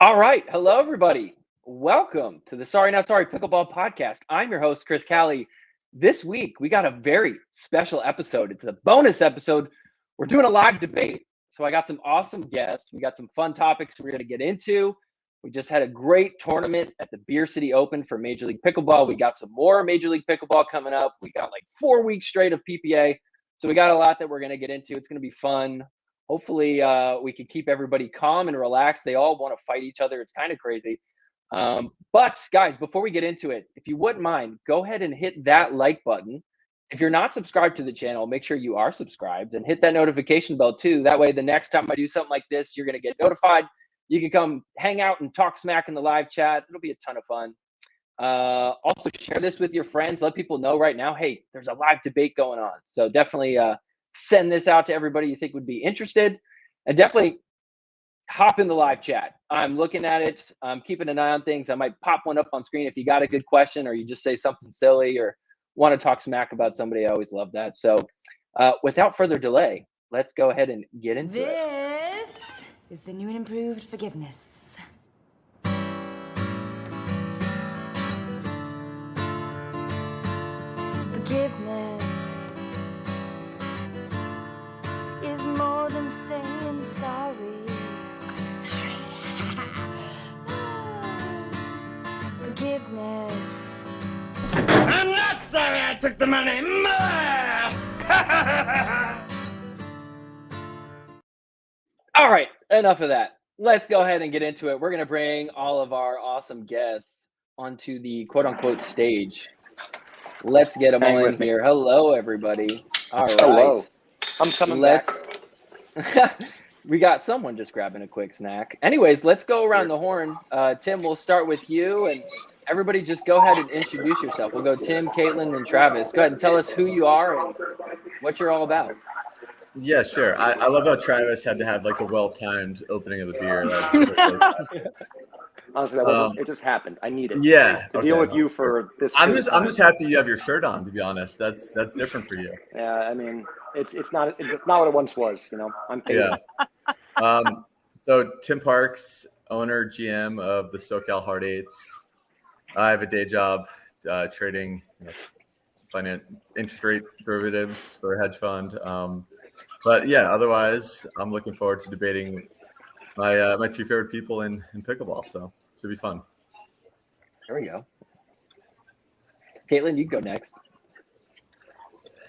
All right. Hello, everybody. Welcome to the Sorry Not Sorry Pickleball podcast. I'm your host, Chris Callie. This week, we got a very special episode. It's a bonus episode. We're doing a live debate. So I got some awesome guests. We got some fun topics we're going to get into. We just had a great tournament at the Beer City Open for Major League Pickleball. We got some more Major League Pickleball coming up. We got like 4 weeks straight of PPA. So we got a lot that we're going to get into. It's going to be fun. Hopefully, we can keep everybody calm and relaxed. They all want to fight each other. It's kind of crazy. But, guys, before we get into it, if you wouldn't mind, go ahead and hit that like button. If you're not subscribed to the channel, make sure you are subscribed and hit that notification bell, too. That way, the next time I do something like this, you're going to get notified. You can come hang out and talk smack in the live chat. It'll be a ton of fun. Also, share this with your friends. Let people know right now, hey, there's a live debate going on. So definitely send this out to everybody you think would be interested, and definitely hop in the live chat. I'm looking at it. I'm keeping an eye on things. I might pop one up on screen if you got a good question or you just say something silly or want to talk smack about somebody. I always love that. So without further delay, let's go ahead and get into it. This is the new and improved forgiveness. Forgiveness is more than saying sorry. I'm sorry. Forgiveness. I'm not sorry I took the money. All right, enough of that. Let's go ahead and get into it. We're going to bring all of our awesome guests onto the quote-unquote stage. Let's get them all in here. Hello, everybody. All right. Hello. I'm coming back. We got someone just grabbing a quick snack. Anyways, let's go around the horn. Tim, we'll start with you, and everybody just go ahead and introduce yourself. We'll go Tim, Kaitlyn, and Travis. Go ahead and tell us who you are and what you're all about. Yeah, sure. I love how Travis had to have like a well-timed opening of the beer. Honestly, it just happened. I need it. Yeah. To deal with you for this. I'm just happy you have your shirt on. To be honest, that's different for you. Yeah, I mean, it's not what it once was. You know, I'm faded. Yeah. So Tim Parks, owner GM of the SoCal Hard Eights. I have a day job trading interest rate derivatives for a hedge fund. But yeah, otherwise, I'm looking forward to debating my two favorite people in pickleball. So it should be fun. There we go. Kaitlyn, you go next.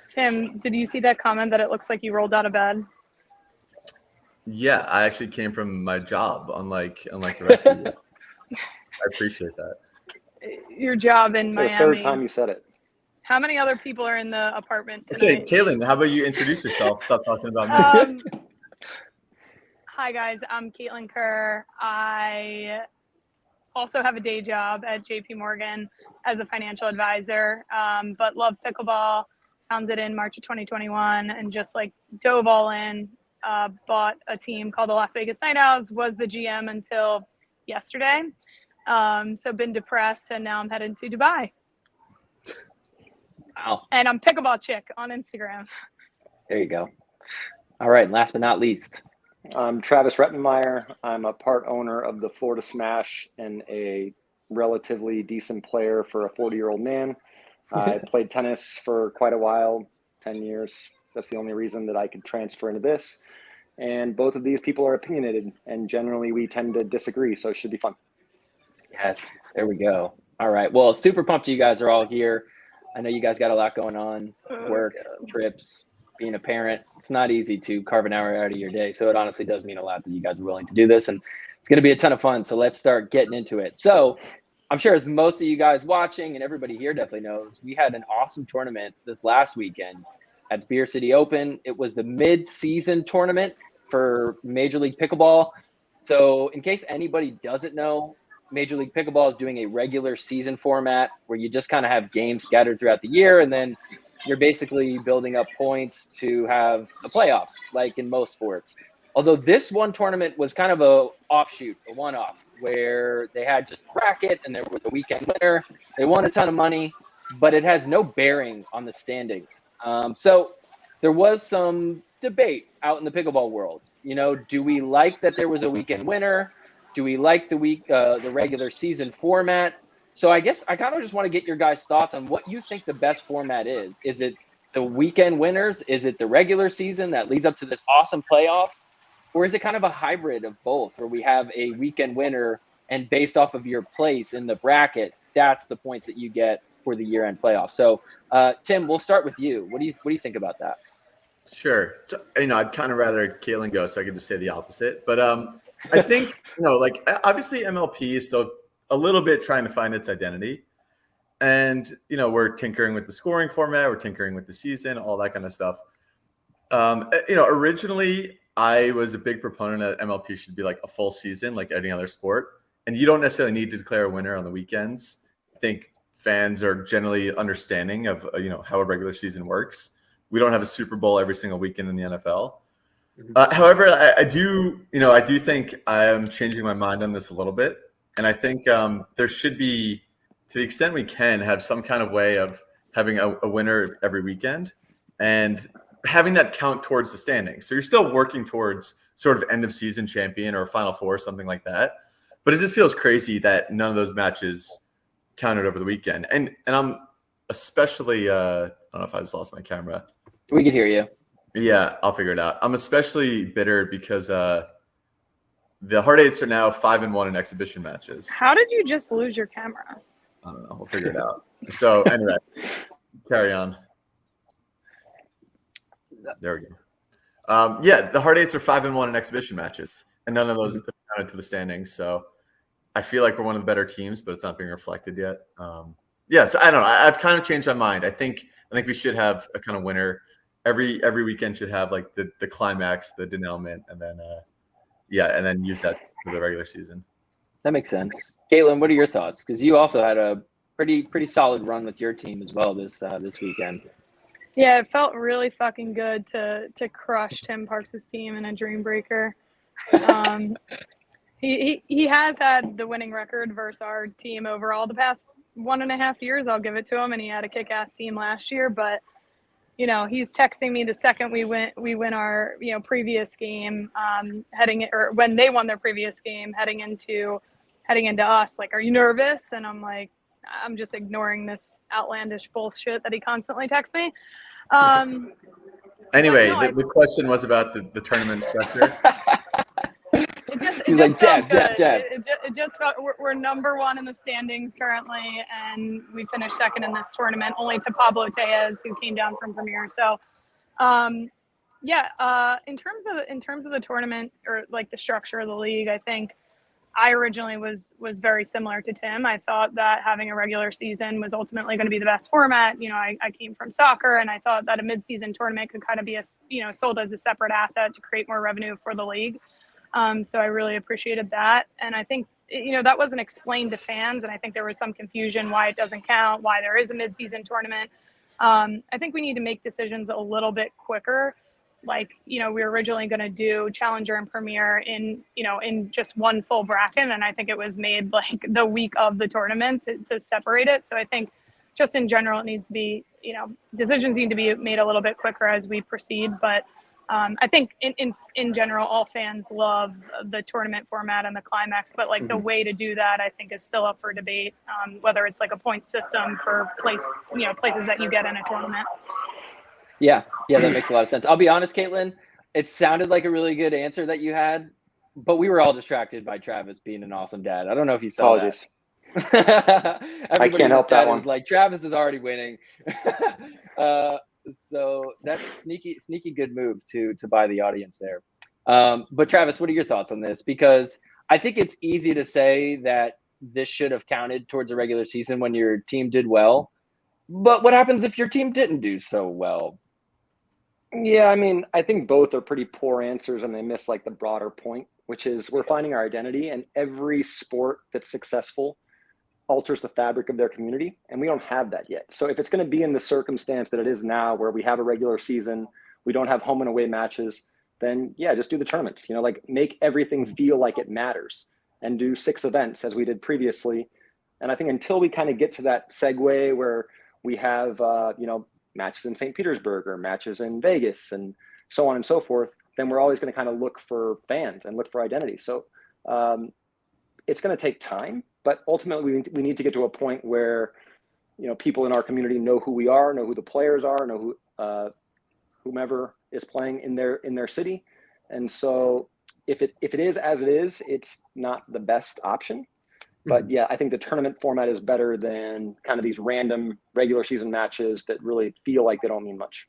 Tim, did you see that comment that it looks like you rolled out of bed? Yeah, I actually came from my job, unlike the rest of you. I appreciate that. Your job in Miami. The third time you said it. How many other people are in the apartment tonight? Okay, Kaitlyn, how about you introduce yourself? Stop talking about me. Hi, guys. I'm Kaitlyn Kerr. I also have a day job at JP Morgan as a financial advisor, but love pickleball. Found it in March of 2021 and just like dove all in. Bought a team called the Las Vegas Night Owls, was the GM until yesterday. So been depressed, and now I'm headed to Dubai. Wow. And I'm Pickleball Chick on Instagram. There you go. All right, and last but not least. I'm Travis Rettenmaier. I'm a part owner of the Florida Smash and a relatively decent player for a 40-year-old man. I played tennis for quite a while, 10 years. That's the only reason that I could transfer into this. And both of these people are opinionated, and generally we tend to disagree, so it should be fun. Yes, there we go. All right. Well, super pumped you guys are all here. I know you guys got a lot going on, work, trips, being a parent. It's not easy to carve an hour out of your day. So it honestly does mean a lot that you guys are willing to do this. And it's going to be a ton of fun. So let's start getting into it. So I'm sure as most of you guys watching and everybody here definitely knows, we had an awesome tournament this last weekend at the Beer City Open. It was the mid-season tournament for Major League Pickleball. So in case anybody doesn't know, Major League Pickleball is doing a regular season format where you just kind of have games scattered throughout the year, and then you're basically building up points to have the playoffs, like in most sports. Although this one tournament was kind of a offshoot, a one-off, where they had just a bracket and there was a weekend winner. They won a ton of money, but it has no bearing on the standings. So there was some debate out in the pickleball world. You know, do we like that there was a weekend winner? Do we like the regular season format? So I guess I kind of just want to get your guys' thoughts on what you think the best format is. Is it the weekend winners? Is it the regular season that leads up to this awesome playoff? Or is it kind of a hybrid of both, where we have a weekend winner and based off of your place in the bracket, that's the points that you get for the year-end playoff? So, Tim, we'll start with you. What do you think about that? Sure. So, I'd kind of rather Kaitlyn go, so I could just say the opposite. But I think, like obviously MLP is still a little bit trying to find its identity. And, we're tinkering with the scoring format, we're tinkering with the season, all that kind of stuff. Originally I was a big proponent that MLP should be like a full season, like any other sport. And you don't necessarily need to declare a winner on the weekends. I think fans are generally understanding of, how a regular season works. We don't have a Super Bowl every single weekend in the NFL. However, I do think I am changing my mind on this a little bit. And I think there should be, to the extent we can, have some kind of way of having a winner every weekend and having that count towards the standings. So you're still working towards sort of end of season champion or Final Four, something like that. But it just feels crazy that none of those matches counted over the weekend. And I'm especially, I don't know if I just lost my camera. We can hear you. Yeah, I'll figure it out. I'm especially bitter because the Hard Eights are now 5-1 in exhibition matches. How did you just lose your camera? I don't know. We'll figure it out. So anyway, carry on. There we go. The Hard Eights are 5-1 in exhibition matches, and none of those have counted to the standings. So I feel like we're one of the better teams, but it's not being reflected yet. So I don't know. I've kind of changed my mind. I think we should have a kind of winner. Every weekend should have like the climax, the denouement, and then and then use that for the regular season. That makes sense. Kaitlyn, what are your thoughts? Because you also had a pretty solid run with your team as well this weekend. Yeah, it felt really fucking good to crush Tim Parks' team in a Dream Breaker. He has had the winning record versus our team overall the past 1.5 years. I'll give it to him, and he had a kick-ass team last year. But he's texting me the second we win our previous game, when they won their previous game, heading into us. Like, are you nervous? And I'm like, I'm just ignoring this outlandish bullshit that he constantly texts me. Anyway, the question was about the tournament structure. He's like, Dad. It just felt we're number one in the standings currently, and we finished second in this tournament, only to Pablo Tejas, who came down from Premier. So, in terms of the tournament, or like the structure of the league, I think I originally was very similar to Tim. I thought that having a regular season was ultimately going to be the best format. I came from soccer, and I thought that a mid-season tournament could kind of be sold as a separate asset to create more revenue for the league. So I really appreciated that. And I think, that wasn't explained to fans. And I think there was some confusion why it doesn't count, why there is a mid-season tournament. I think we need to make decisions a little bit quicker. Like, we were originally going to do Challenger and Premier in just one full bracket. And I think it was made like the week of the tournament to separate it. So I think just in general, it needs to be, decisions need to be made a little bit quicker as we proceed. But I think in general, all fans love the tournament format and the climax, but like the way to do that, I think is still up for debate, whether it's like a point system for places that you get in a tournament. Yeah, that makes a lot of sense. I'll be honest, Kaitlyn, it sounded like a really good answer that you had, but we were all distracted by Travis being an awesome dad. I don't know if you saw Apologies. that. I can't help that one. Was like, Travis is already winning. So that's sneaky good move to buy the audience there. But Travis, what are your thoughts on this? Because I think it's easy to say that this should have counted towards a regular season when your team did well. But what happens if your team didn't do so well? Yeah, I mean, I think both are pretty poor answers, and they miss like the broader point, which is we're finding our identity, and every sport that's successful alters the fabric of their community, and we don't have that yet. So if it's going to be in the circumstance that it is now, where we have a regular season, we don't have home and away matches, then yeah, just do the tournaments. Like make everything feel like it matters, and do 6 events as we did previously. And I think until we kind of get to that segue where we have matches in St. Petersburg or matches in Vegas and so on and so forth, then we're always going to kind of look for fans and look for identity. So it's going to take time, but ultimately we need to get to a point where, people in our community know who we are, know who the players are, know who, whomever is playing in their city. And so if it is as it is, it's not the best option. But yeah, I think the tournament format is better than kind of these random regular season matches that really feel like they don't mean much.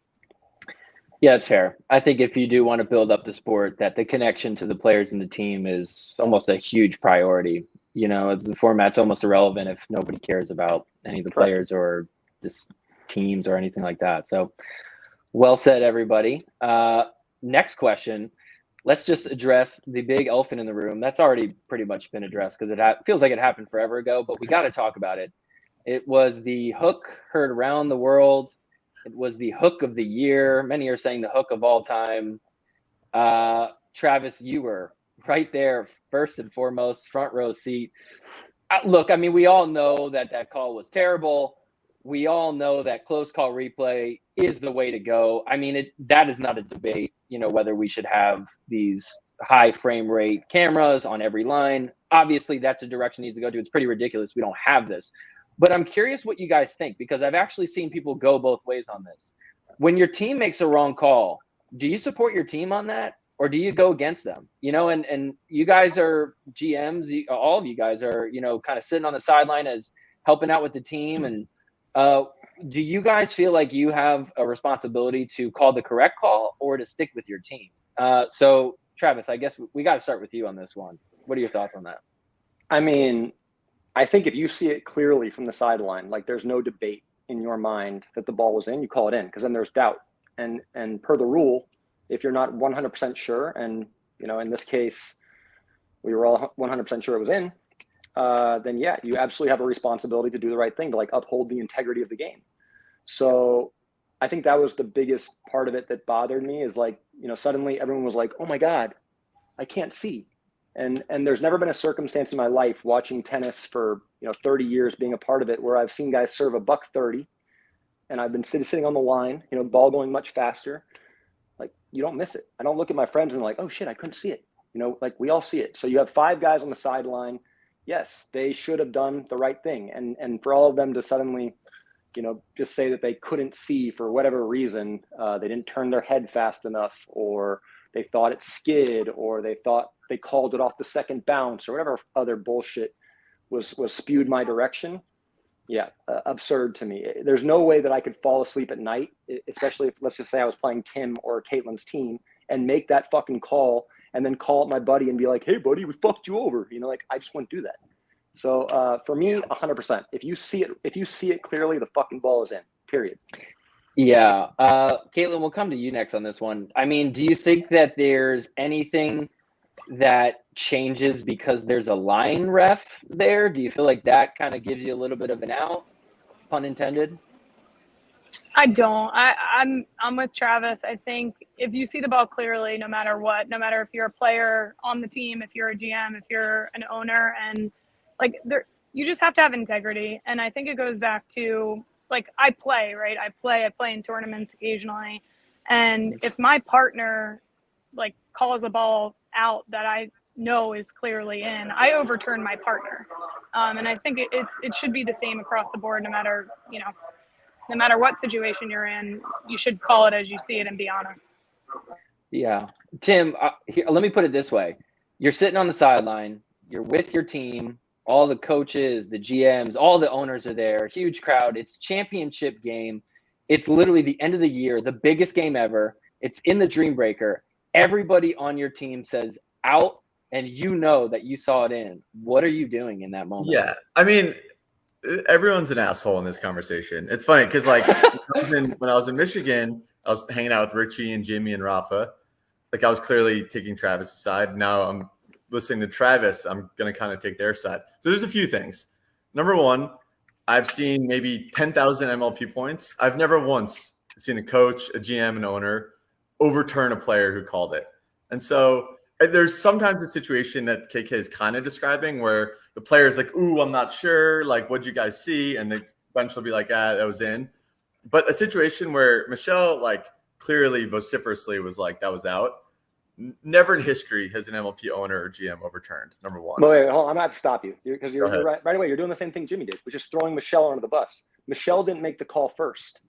Yeah, it's fair. I think if you do want to build up the sport, that the connection to the players and the team is almost a huge priority. It's the format's almost irrelevant if nobody cares about any of the players or this teams or anything like that. So well said, everybody. Next question. Let's just address the big elephant in the room. That's already pretty much been addressed because it feels like it happened forever ago, but we got to talk about it. It was the hook heard around the world. It was the hook of the year. Many are saying the hook of all time. Travis, you were right there, first and foremost, front row seat. Look, I mean, we all know that call was terrible. We all know that close call replay is the way to go. I mean, that is not a debate, whether we should have these high frame rate cameras on every line. Obviously, that's the direction it needs to go to. It's pretty ridiculous we don't have this. But I'm curious what you guys think, because I've actually seen people go both ways on this. When your team makes a wrong call, do you support your team on that, or do you go against them? And you guys are GMs, all of you guys are, kind of sitting on the sideline as helping out with the team. And do you guys feel like you have a responsibility to call the correct call or to stick with your team? So Travis, I guess we got to start with you on this one. What are your thoughts on that? I mean, I think if you see it clearly from the sideline, like there's no debate in your mind that the ball was in, you call it in, because then there's doubt. And per the rule, if you're not 100% sure, and in this case, we were all 100% sure it was in, then yeah, you absolutely have a responsibility to do the right thing, to like uphold the integrity of the game. So I think that was the biggest part of it that bothered me, is like, suddenly everyone was like, oh my God, I can't see. And there's never been a circumstance in my life watching tennis for 30 years, being a part of it, where I've seen guys serve $130 and I've been sitting on the line, ball going much faster. Like, you don't miss it. I don't look at my friends and like, oh shit, I couldn't see it. Like we all see it. So you have 5 guys on the sideline. Yes, they should have done the right thing. And for all of them to suddenly, just say that they couldn't see for whatever reason, they didn't turn their head fast enough, or they thought it skid, or they thought they called it off the second bounce, or whatever other bullshit was spewed my direction. Yeah, absurd to me. There's no way that I could fall asleep at night, especially if, let's just say I was playing Tim or Kaitlyn's team, and make that fucking call and then call up my buddy and be like, hey buddy, we fucked you over. Like, I just wouldn't do that. So for me, 100%. If you see it clearly, the fucking ball is in, period. Yeah. Kaitlyn, we'll come to you next on this one. I mean, do you think that there's anything that changes because there's a line ref there? Do you feel like that kind of gives you a little bit of an out, pun intended? I don't. I'm with Travis. I think if you see the ball clearly, no matter what, no matter if you're a player on the team, if you're a GM, if you're an owner, and like you just have to have integrity. And I think it goes back to, like, I play, right? I play in tournaments occasionally. And if my partner like calls a ball out that I know is clearly in, I overturn my partner. And I think it should be the same across the board, no matter what situation you're in. You should call it as you see it and be honest. Yeah. Tim, let me put it this way. You're sitting on the sideline, you're with your team, all the coaches, the GMs, all the owners are there, huge crowd. It's championship game. It's literally the end of the year, the biggest game ever. It's in the Dream Breaker. Everybody on your team says out, and you know that you saw it in. What are you doing in that moment? Yeah. I mean, everyone's an asshole in this conversation. It's funny because, like, when I was in Michigan, I was hanging out with Richie and Jimmy and Rafa. Like, I was clearly taking Travis' side. Now I'm listening to Travis. I'm going to kind of take their side. So there's a few things. Number one, I've seen maybe 10,000 MLP points. I've never once seen a coach, a GM, an owner overturn a player who called it. And so there's sometimes a situation that KK is kind of describing where the player is like, ooh, I'm not sure. Like, what'd you guys see? And they eventually be like, that was in. But a situation where Michelle, like, clearly vociferously was like, that was out. never in history has an MLP owner or GM overturned. Number one. Wait, hold on. I'm going to have to stop you because you're right away. You're doing the same thing Jimmy did, which is throwing Michelle under the bus. Michelle didn't make the call first.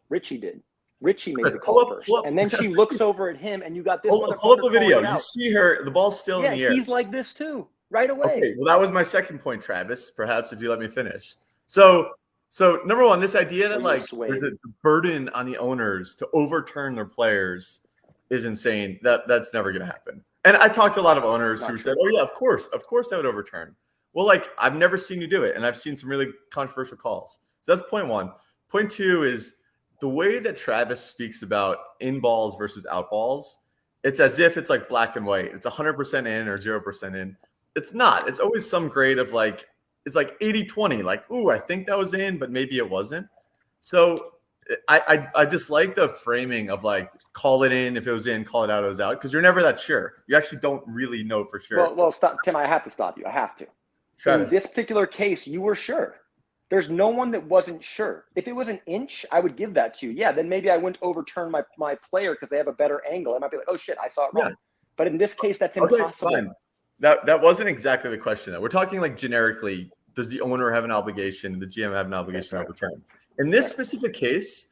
Richie did. Richie made the call first. And then she looks over at him, and you got this. Pull up the video. You see her. The ball's still in the air. He's like this too, right away. Okay, well, that was my second point, Travis. Perhaps if you let me finish. So number one, this idea that there's a burden on the owners to overturn their players is insane. That's never going to happen. And I talked to a lot of owners who said, "Oh yeah, of course I would overturn." Well, I've never seen you do it, and I've seen some really controversial calls. So that's point one. Point two is the way that Travis speaks about in balls versus out balls. It's as if it's like black and white. It's 100% in or 0% in. It's not. It's always some grade of it's like 80-20. Ooh, I think that was in, but maybe it wasn't. So I just like the framing of call it in if it was in, call it out if it was out, because you're never that sure. You actually don't really know for sure. Well, stop, Tim. I have to stop you. I have to. Travis. In this particular case, you were sure. There's no one that wasn't sure. If it was an inch, I would give that to you. Yeah, then maybe I wouldn't overturn my player because they have a better angle. I might be like, oh shit, I saw it wrong. Yeah. But in this case, that's impossible. Okay, fine. That wasn't exactly the question, though. We're talking generically, does the owner have an obligation, the GM have an obligation to overturn? In this specific case,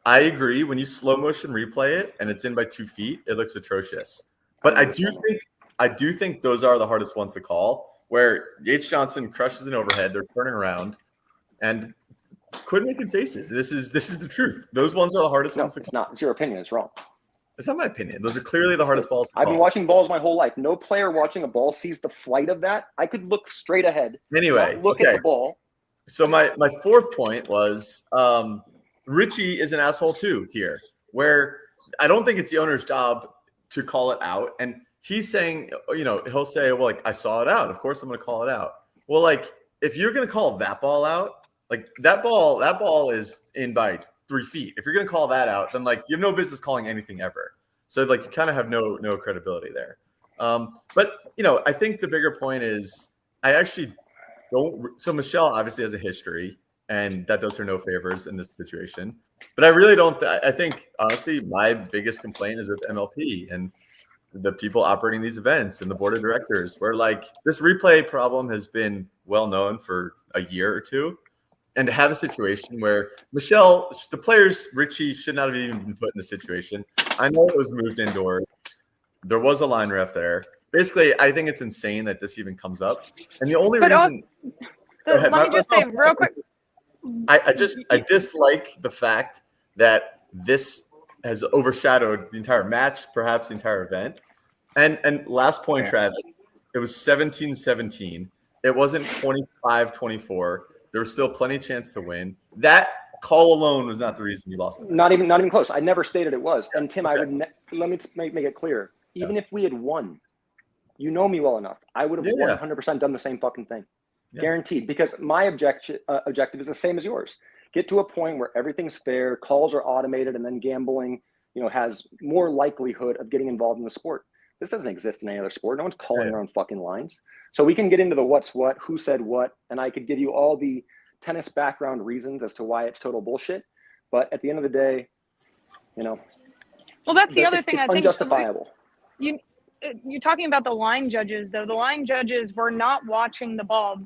I agree. When you slow motion replay it and it's in by 2 feet, it looks atrocious. But I do think those are the hardest ones to call, where H. Johnson crushes an overhead, they're turning around, and quit making faces. This is the truth. Those ones are the hardest ones to call. It's not. It's your opinion. It's wrong. It's not my opinion. Those are clearly the hardest balls to call. I've been watching balls my whole life. No player watching a ball sees the flight of that. I could look straight ahead. Anyway, look at the ball. So my fourth point was Richie is an asshole too here, where I don't think it's the owner's job to call it out. And he's saying, he'll say, well, I saw it out. Of course I'm going to call it out. Well, if you're going to call that ball out, that ball is in by 3 feet. If you're going to call that out, then you have no business calling anything ever. So you kind of have no credibility there. But I think the bigger point is I actually don't. So Michelle obviously has a history, and that does her no favors in this situation. But I really don't. I think honestly, my biggest complaint is with MLP and the people operating these events and the board of directors, where this replay problem has been well known for a year or two. And to have a situation where Michelle, the players, Richie should not have even been put in the situation. I know it was moved indoors. There was a line ref there. Basically, I think it's insane that this even comes up. And the only reason. Let me just say real quick. I dislike the fact that this has overshadowed the entire match, perhaps the entire event. And last point, Travis, it was 17-17. It wasn't 25-24. There was still plenty of chance to win. That call alone was not the reason you lost the match. Not even close. I never stated it was. And Tim, I would let me make it clear. Even if we had won, you know me well enough, I would have 100% done the same fucking thing, guaranteed. Because my objective is the same as yours. Get to a point where everything's fair, calls are automated, and then gambling, has more likelihood of getting involved in the sport. This doesn't exist in any other sport. No one's calling their own fucking lines. So we can get into the what's what, who said what, and I could give you all the tennis background reasons as to why it's total bullshit. But at the end of the day, well, that's the other thing. It's I think unjustifiable. You're talking about the line judges, though. The line judges were not watching the ball.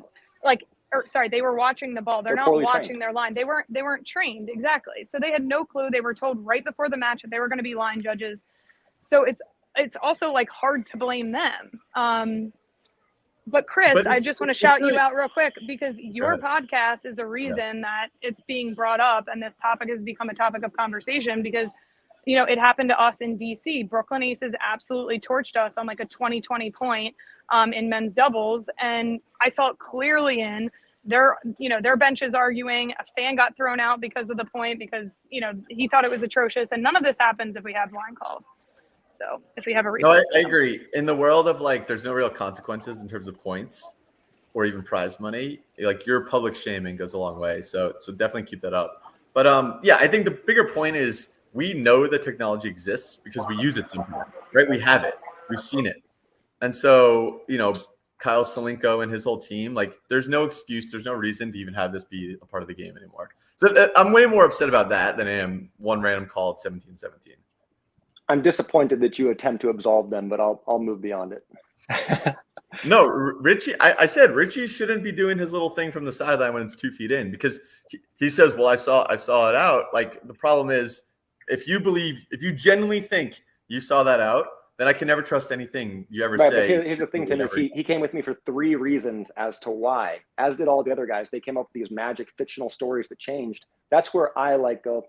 They were watching the ball. They're not watching their line. They weren't trained. Exactly. So they had no clue. They were told right before the match that they were going to be line judges. So it's also hard to blame them. But Chris, I just want to shout you out real quick because your podcast is a reason that it's being brought up and this topic has become a topic of conversation because, it happened to us in DC. Brooklyn Aces absolutely torched us on a 2020 point in men's doubles. And I saw it clearly in their bench is arguing. A fan got thrown out because of the point because, he thought it was atrocious. And none of this happens if we have line calls. So if we have a replay. No, I agree. In the world of there's no real consequences in terms of points or even prize money, your public shaming goes a long way. So definitely keep that up. But I think the bigger point is we know the technology exists because we use it sometimes, right? We have it. We've seen it. And so, Kyle Solinko and his whole team, there's no excuse. There's no reason to even have this be a part of the game anymore. So I'm way more upset about that than I am one random call at 17-17. I'm disappointed that you attempt to absolve them, but I'll move beyond it. No, Richie, I said Richie shouldn't be doing his little thing from the sideline when it's 2 feet in, because he says, well, I saw it out. Like, the problem is, if you genuinely think you saw that out, then I can never trust anything you ever say. But here's the thing, Tim, is he came with me for 3 reasons as to why. As did all the other guys. They came up with these magic fictional stories that changed. That's where I go,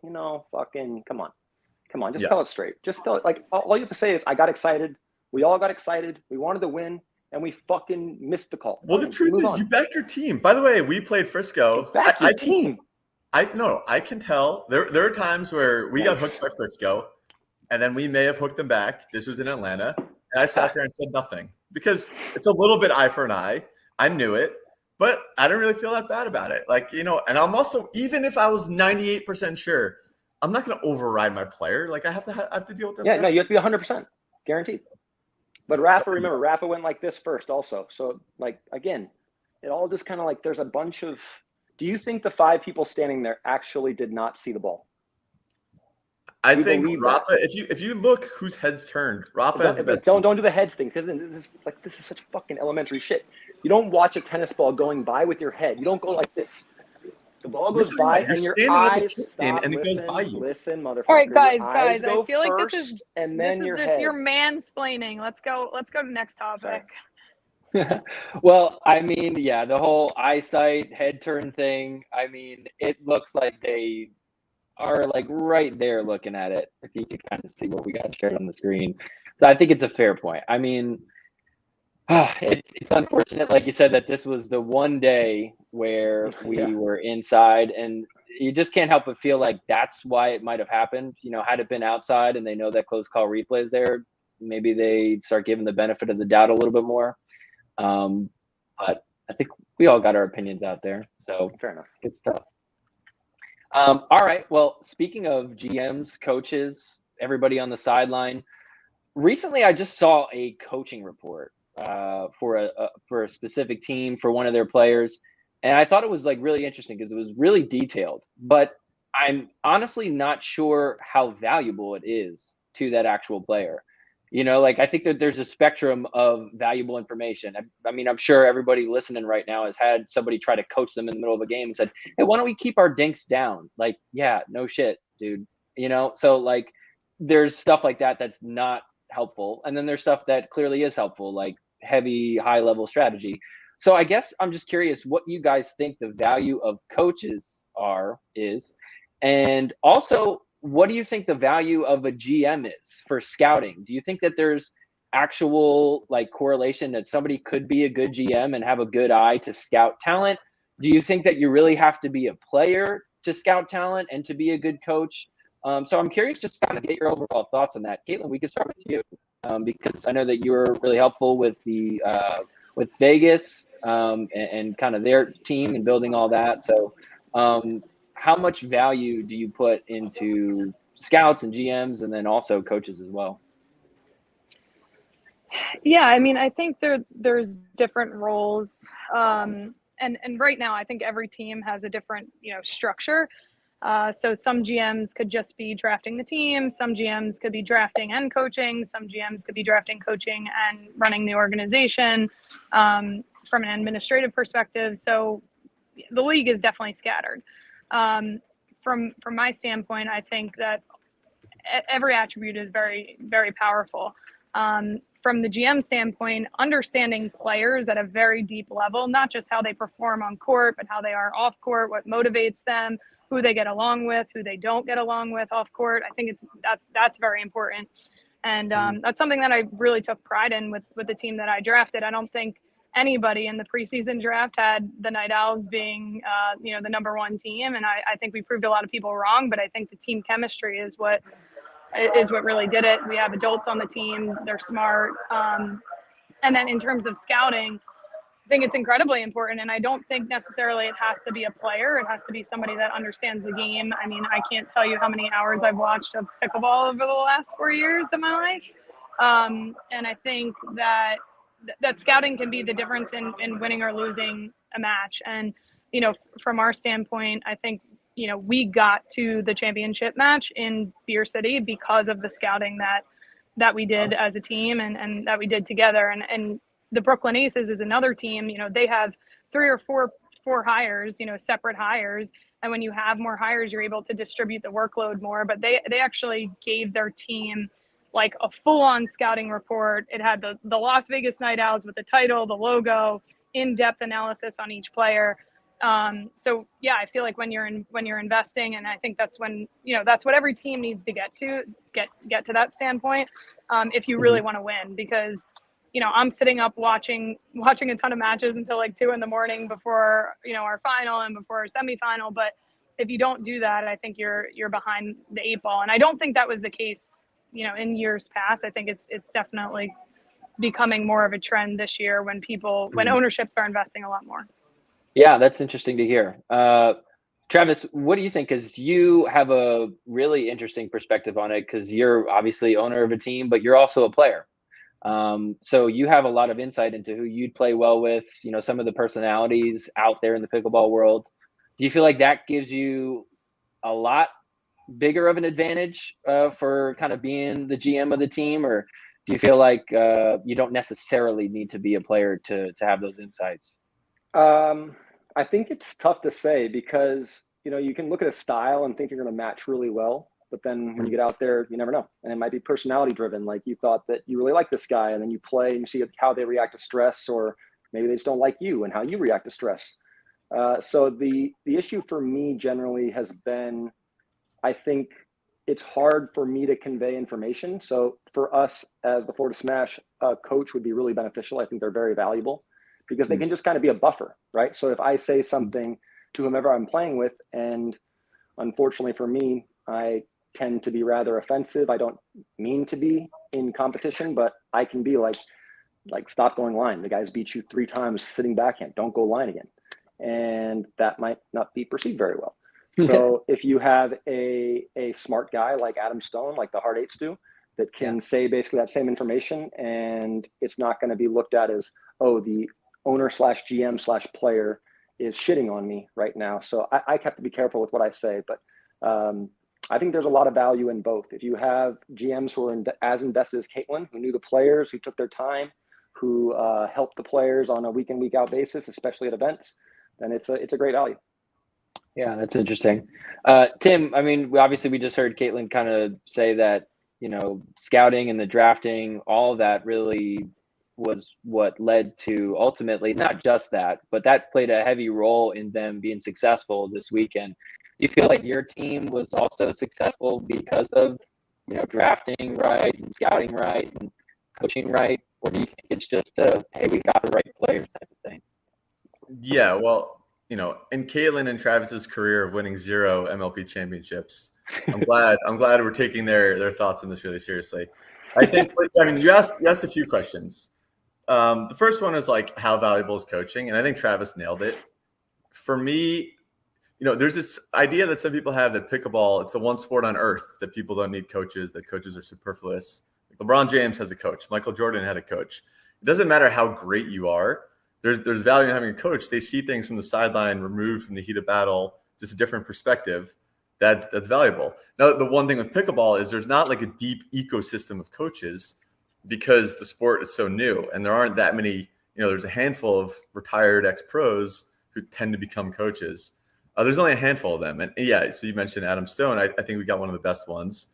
fucking come on, just tell it straight. Just tell it. Like, all you have to say is, I got excited. We all got excited. We wanted to win, and we fucking missed the call. Well, the truth is, you back your team. By the way, we played Frisco. Back your team. I can tell. There are times where we got hooked by Frisco, and then we may have hooked them back. This was in Atlanta, and I sat there and said nothing because it's a little bit eye for an eye. I knew it, but I didn't really feel that bad about it. Like, and I'm also, even if I was 98% sure, I'm not going to override my player. Like, I have to deal with them. Yeah, no, you have to be 100% guaranteed. But Rafa went like this first also. So, like, again, it all just kind of like, there's a bunch of, do you think the 5 people standing there actually did not see the ball? I think Rafa, if you look whose heads turned, Rafa has the best. Don't do the heads thing, because this is such fucking elementary shit. You don't watch a tennis ball going by with your head. You don't go like this. The ball goes by and your eyes stop. And it goes by you. Listen, motherfucker. All right, guys. I feel feel like this is your just head. your mansplaining. Let's go to the next topic. Well, I mean, yeah, the whole eyesight head turn thing. I mean, it looks like they are like right there looking at it. If you can kind of see what we got shared on the screen, so I think it's a fair point. I mean, it's unfortunate, like you said, that this was the one day where we were inside, and you just can't help but feel like that's why it might have happened. Had it been outside and they know that close call replay is there, maybe they start giving the benefit of the doubt a little bit more. But I think we all got our opinions out there, so fair enough. Good stuff. All right. Well, speaking of GMs, coaches, everybody on the sideline, recently I just saw a coaching report for a specific team for one of their players, and I thought it was like really interesting because it was really detailed. But I'm honestly not sure how valuable it is to that actual player. Like, I think that there's a spectrum of valuable information. I mean, I'm sure everybody listening right now has had somebody try to coach them in the middle of a game and said, hey, why don't we keep our dinks down? Like, yeah, no shit, dude. So like, there's stuff like that that's not helpful. And then there's stuff that clearly is helpful, like heavy, high level strategy. So I guess I'm just curious what you guys think the value of coaches is. And also, what do you think the value of a GM is for scouting? Do you think that there's actual like correlation that somebody could be a good GM and have a good eye to scout talent? Do you think that you really have to be a player to scout talent and to be a good coach? So I'm curious just to kind of get your overall thoughts on that. Kaitlyn, we could start with you because I know that you were really helpful with the with Vegas and kind of their team and building all that. So how much value do you put into scouts and GMs and then also coaches as well? Yeah, I mean, I think there's different roles. And right now, I think every team has a different, structure. So some GMs could just be drafting the team. Some GMs could be drafting and coaching. Some GMs could be drafting, coaching, and running the organization from an administrative perspective. So the league is definitely scattered. From my standpoint, I think that every attribute is very, very powerful. From the GM standpoint, understanding players at a very deep level, not just how they perform on court, but how they are off court, what motivates them, who they get along with, who they don't get along with off court. I think that's very important. And that's something that I really took pride in with the team that I drafted. I don't think anybody in the preseason draft had the Night Owls being, the number one team. And I think we proved a lot of people wrong, but I think the team chemistry is what really did it. We have adults on the team. They're smart. And then in terms of scouting, I think it's incredibly important. And I don't think necessarily it has to be a player. It has to be somebody that understands the game. I mean, I can't tell you how many hours I've watched of pickleball over the last 4 years of my life. And I think that scouting can be the difference in winning or losing a match. And, from our standpoint, I think we got to the championship match in Beer City because of the scouting that we did as a team and that we did together. And the Brooklyn Aces is another team. They have 3 or 4 hires, separate hires. And when you have more hires, you're able to distribute the workload more. But they actually gave their team like a full-on scouting report. It had the Las Vegas Night Owls with the title, the logo, in-depth analysis on each player. So yeah, I feel like when you're investing, and I think that's when, that's what every team needs to get to that standpoint. If you really want to win, because, I'm sitting up watching a ton of matches until like 2 a.m. before, our final and before our semifinal. But if you don't do that, I think you're behind the 8 ball. And I don't think that was the case, in years past. I think it's definitely becoming more of a trend this year when ownerships are investing a lot more. Yeah, that's interesting to hear. Travis, what do you think? Because you have a really interesting perspective on it, because you're obviously owner of a team, but you're also a player. So you have a lot of insight into who you'd play well with, some of the personalities out there in the pickleball world. Do you feel like that gives you a lot bigger of an advantage for kind of being the GM of the team? Or do you feel like you don't necessarily need to be a player to have those insights? I think it's tough to say, because, you can look at a style and think you're going to match really well. But then when you get out there, you never know. And it might be personality driven. Like, you thought that you really like this guy, and then you play and you see how they react to stress, or maybe they just don't like you and how you react to stress. So the issue for me generally has been, I think it's hard for me to convey information. So for us as the Florida Smash, a coach would be really beneficial. I think they're very valuable, because they can just kind of be a buffer, right? So if I say something to whomever I'm playing with, and unfortunately for me, I tend to be rather offensive. I don't mean to be in competition, but I can be like stop going line. The guy's beat you 3 times sitting backhand. Don't go line again. And that might not be perceived very well. So if you have a smart guy like Adam Stone, like the Hard Eights do, that can say basically that same information, and it's not going to be looked at as, oh, the owner/GM/player is shitting on me right now. So I have to be careful with what I say, but I think there's a lot of value in both. If you have GMs who are as invested as Kaitlyn, who knew the players, who took their time, who helped the players on a week in, week out basis, especially at events, then it's a great value. Yeah, that's interesting. Tim, I mean, we just heard Kaitlyn kind of say that, scouting and the drafting, all of that really was what led to ultimately not just that, but that played a heavy role in them being successful this weekend. Do you feel like your team was also successful because of, drafting right and scouting right and coaching right? Or do you think it's just hey, we got the right players type of thing? Yeah, well, in Kaitlyn and Travis's career of winning 0 MLP championships, I'm glad we're taking their thoughts on this really seriously. I think, you asked a few questions. The first one is like, how valuable is coaching? And I think Travis nailed it. For me, there's this idea that some people have that pickleball, it's the one sport on earth that people don't need coaches, that coaches are superfluous. LeBron James has a coach. Michael Jordan had a coach. It doesn't matter how great you are. There's value in having a coach. They see things from the sideline, removed from the heat of battle, just a different perspective. That's valuable. Now, the one thing with pickleball is there's not like a deep ecosystem of coaches, because the sport is so new, and there aren't that many. There's a handful of retired ex-pros who tend to become coaches. There's only a handful of them. And yeah, so you mentioned Adam Stone. I think we got one of the best ones.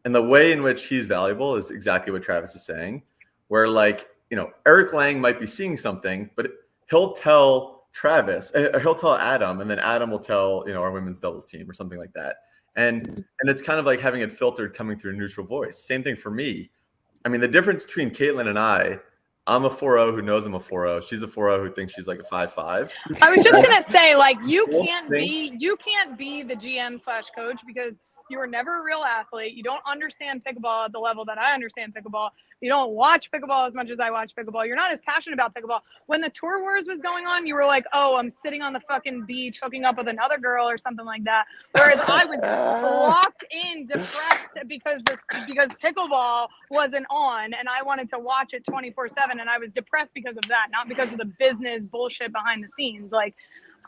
And the way in which he's valuable is exactly what Travis is saying, where Eric Lang might be seeing something, but he'll tell Travis, he'll tell Adam, and then Adam will tell, our women's doubles team or something like that. And it's kind of like having it filtered coming through a neutral voice. Same thing for me. I mean, the difference between Kaitlyn and I'm a 4.0 who knows I'm a 4.0. She's a 4.0 who thinks she's like a 5.5. I was just gonna say, you can't be the GM/coach, because you were never a real athlete. You don't understand pickleball at the level that I understand pickleball. You don't watch pickleball as much as I watch pickleball. You're not as passionate about pickleball. When the Tour Wars was going on, you were like, oh, I'm sitting on the fucking beach hooking up with another girl or something like that. Whereas I was locked in, depressed because pickleball wasn't on, and I wanted to watch it 24/7, and I was depressed because of that, not because of the business bullshit behind the scenes.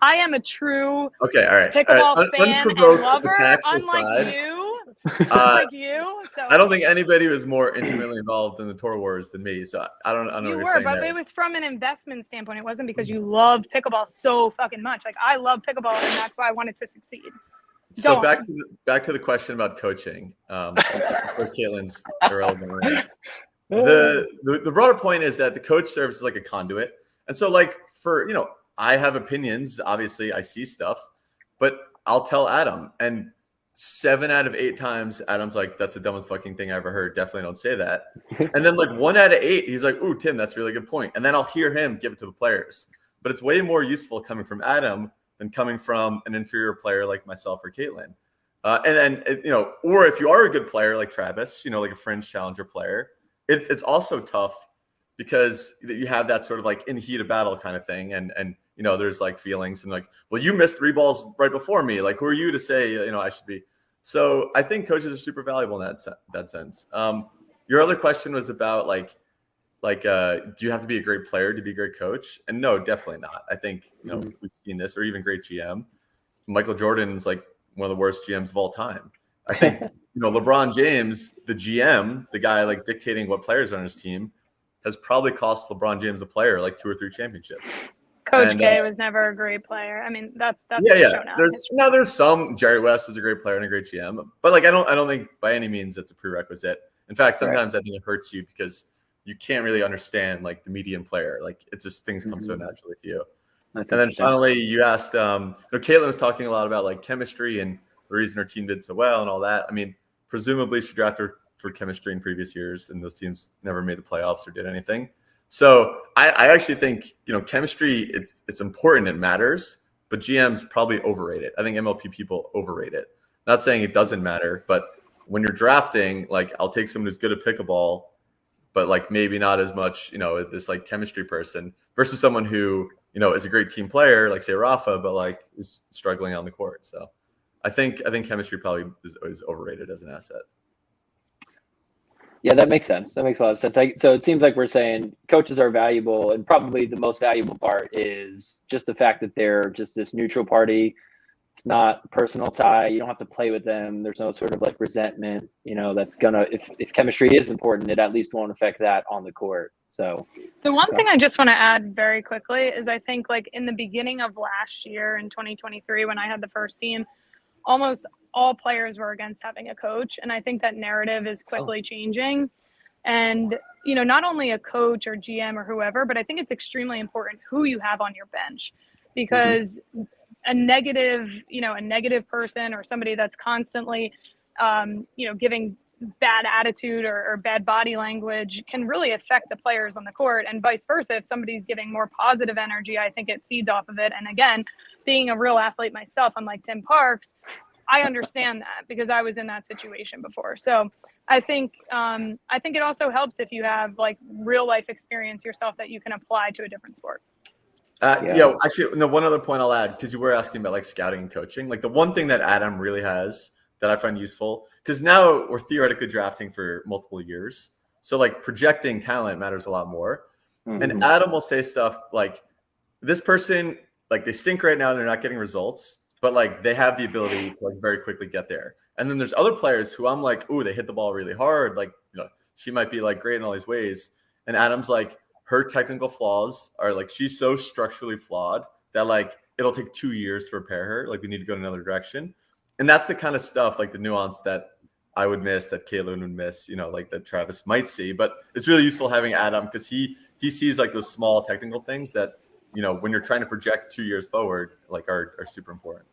I am a true Okay, all right. pickleball fan and Unprovoked lover, attacks unlike aside, you. So I don't think anybody was more intimately involved in the tour wars than me. So I don't know you what you're were, saying but there. it was from an investment standpoint. It wasn't because you loved pickleball so fucking much. Like I love pickleball, and that's why I wanted to succeed. So Go back to the question about coaching. For Kaitlyn's irrelevant rant. The broader point is that the coach serves as like a conduit, and so like for I have opinions. Obviously, I see stuff, but I'll tell Adam, and 7 out of 8 times Adam's like, "That's the dumbest fucking thing I ever heard. Definitely don't say that." And then like 1 out of 8, he's like, "Ooh, Tim, that's a really good point." And then I'll hear him give it to the players. But it's way more useful coming from Adam than coming from an inferior player like myself or Kaitlyn. And then or if you are a good player like Travis, like a fringe challenger player, it's also tough because you have that sort of like in the heat of battle kind of thing, and there's like feelings and like, well, you missed 3 balls right before me. Like, who are you to say I should be? So I think coaches are super valuable in that sense. Your other question was about do you have to be a great player to be a great coach? And no, definitely not. I think we've seen this, or even great GM. Michael Jordan is like one of the worst GMs of all time. I think LeBron James, the GM, the guy like dictating what players are on his team, has probably cost LeBron James, the player, like 2 or 3 championships. Coach K was never a great player. I mean, that's yeah. There's some. Jerry West is a great player and a great GM, but like I don't think by any means it's a prerequisite. In fact, sometimes I think it hurts you because you can't really understand like the median player. Like it's just things come so naturally to you. And then finally, you asked, Kaitlyn was talking a lot about like chemistry and the reason her team did so well and all that. I mean, presumably she drafted for chemistry in previous years, and those teams never made the playoffs or did anything. So I actually think chemistry it's important, it matters, but GMs probably overrate it. I think MLP people overrate it. Not saying it doesn't matter, but when you're drafting, like I'll take someone who's good at pickleball, but like maybe not as much, this like chemistry person versus someone who is a great team player, like say Rafa, but like is struggling on the court. So I think chemistry probably is overrated as an asset. Yeah, that makes sense. That makes a lot of sense. So it seems like we're saying coaches are valuable, and probably the most valuable part is just the fact that they're just this neutral party. It's not personal tie. You don't have to play with them. There's no sort of like resentment, that's gonna, if chemistry is important, it at least won't affect that on the court. So the one thing I just want to add very quickly is I think like in the beginning of last year in 2023, when I had the first team, almost all players were against having a coach. And I think that narrative is quickly changing. And, not only a coach or GM or whoever, but I think it's extremely important who you have on your bench, because a negative person or somebody that's constantly, giving bad attitude or bad body language can really affect the players on the court, and vice versa. If somebody's giving more positive energy, I think it feeds off of it. And again, being a real athlete myself, unlike Tim Parks, I understand that because I was in that situation before. So I think it also helps if you have like real life experience yourself that you can apply to a different sport. Actually, no, one other point I'll add, because you were asking about like scouting and coaching. Like the one thing that Adam really has that I find useful, because now we're theoretically drafting for multiple years. So like projecting talent matters a lot more. And Adam will say stuff like, this person, like they stink right now, they're not getting results, but like they have the ability to like very quickly get there. And then there's other players who I'm like, ooh, they hit the ball really hard. Like, she might be like great in all these ways. And Adam's like, her technical flaws are like, she's so structurally flawed that like it'll take 2 years to repair her. Like we need to go in another direction. And that's the kind of stuff, like the nuance that I would miss, that Kaitlyn would miss, like that Travis might see. But it's really useful having Adam because he sees like those small technical things that, when you're trying to project 2 years forward, like are super important.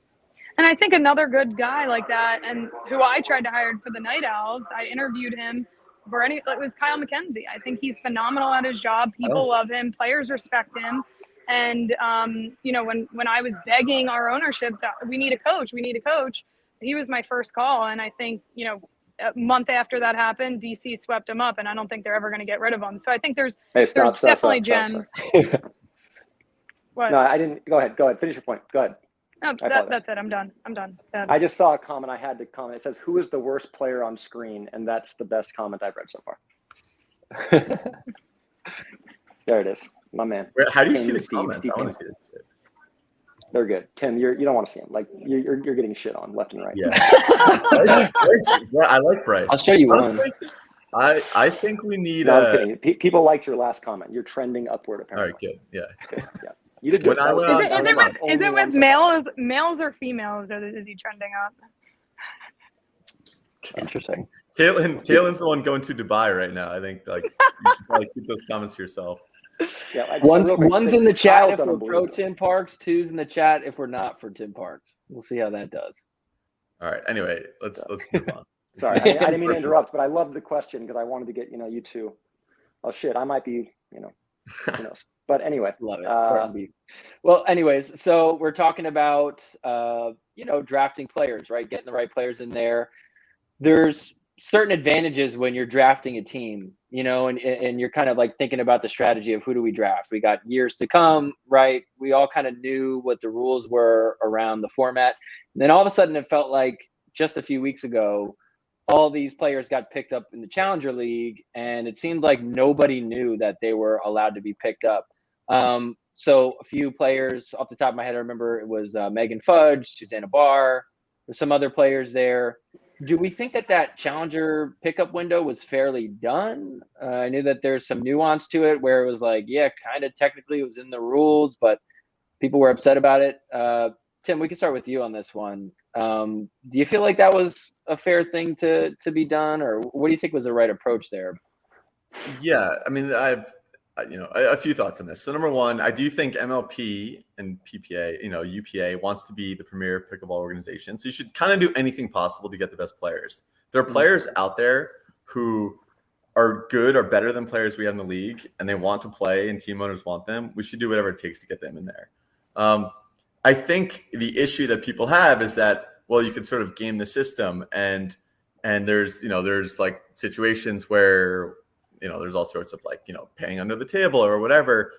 And I think another good guy like that, and who I tried to hire for the Night Owls, I interviewed him it was Kyle McKenzie. I think he's phenomenal at his job. People love him. Players respect him. And, when I was begging our ownership, we need a coach, he was my first call. And I think, a month after that happened, DC swept him up, and I don't think they're ever going to get rid of him. So I think there's definitely gems. What? No, I didn't. Go ahead. Finish your point. Go ahead. No, that's it. I'm done. I just saw a comment. I had to comment. It says, "Who is the worst player on screen?" And that's the best comment I've read so far. There it is, my man. How do you see the comments? I want to see it. They're good. Tim, you don't want to see them. Like you're getting shit on left and right. Yeah. I like Bryce. I'll show you Honestly, I think we need. No, I'm kidding. People liked your last comment. You're trending upward, All right, apparently. good. Yeah. Good. Yeah. You did good. When I went on- Is it with males or females? Or is he trending up? Interesting. Kaitlyn's the one going to Dubai right now. I think like you should probably keep those comments to yourself. Yeah, One's in the chat Kyle's if done we're pro unbelievable. Tim Parks. Two's in the chat if we're not for Tim Parks. We'll see how that does. All right. Anyway, let's move on. Sorry, I didn't mean to interrupt, but I loved the question because I wanted to get you two. Oh shit, I might be who knows. But anyway, Love it. Well, anyways, so we're talking about drafting players, right? Getting the right players in there. There's certain advantages when you're drafting a team, and you're kind of like thinking about the strategy of who do we draft. We got years to come, right? We all kind of knew what the rules were around the format. And then all of a sudden it felt like just a few weeks ago, all these players got picked up in the Challenger League, and it seemed like nobody knew that they were allowed to be picked up. So a few players off the top of my head, I remember it was Megan Fudge, Susanna Barr, there's some other players there. Do we think that Challenger pickup window was fairly done? I knew that there's some nuance to it where it was like, yeah, kind of technically it was in the rules, but people were upset about it. Tim, we can start with you on this one. Do you feel like that was a fair thing to be done, or what do you think was the right approach there? Yeah, I mean, I've a few thoughts on this. So number one, I do think MLP and PPA, UPA wants to be the premier pickleball organization. So you should kind of do anything possible to get the best players. There are players out there who are good or better than players we have in the league, and they want to play and team owners want them. We should do whatever it takes to get them in there. I think the issue that people have is that, well, you can sort of game the system and there's like situations where, there's all sorts of like, paying under the table or whatever.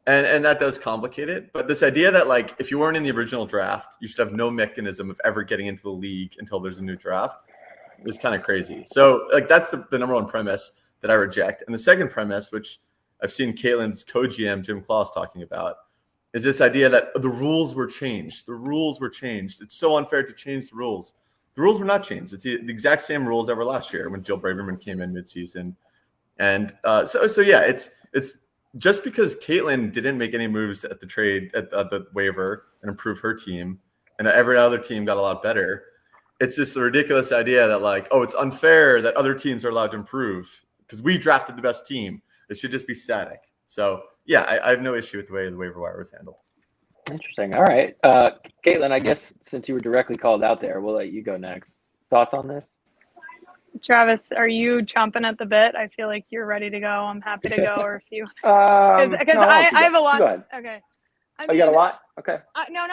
And that does complicate it. But this idea that like, if you weren't in the original draft, you should have no mechanism of ever getting into the league until there's a new draft is kind of crazy. So like, that's the number one premise that I reject. And the second premise, which I've seen Kaitlyn's co-GM, Jim Claus, talking about, is this idea that the rules were changed. The rules were changed. It's so unfair to change the rules. The rules were not changed. It's the exact same rules ever last year when Jill Braverman came in midseason. And so yeah, it's just because Kaitlyn didn't make any moves at the trade, at the waiver and improve her team, and every other team got a lot better. It's this ridiculous idea that like, oh, it's unfair that other teams are allowed to improve because we drafted the best team. It should just be static. So yeah, I have no issue with the way the waiver wire was handled. Interesting. All right. Kaitlyn, I guess since you were directly called out there, we'll let you go next. Thoughts on this? Travis, are you chomping at the bit? I feel like you're ready to go. I'm happy to go, or if you, because I have a lot. Go ahead. Okay. You got a lot? Okay. No.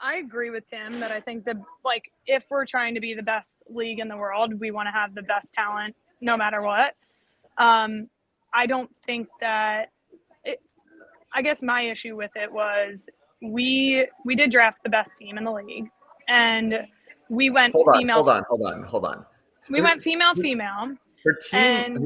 I agree with Tim that I think that like if we're trying to be the best league in the world, we want to have the best talent no matter what. I don't think that. I guess my issue with it was we did draft the best team in the league, and we went female. Hold on. We went female. Her team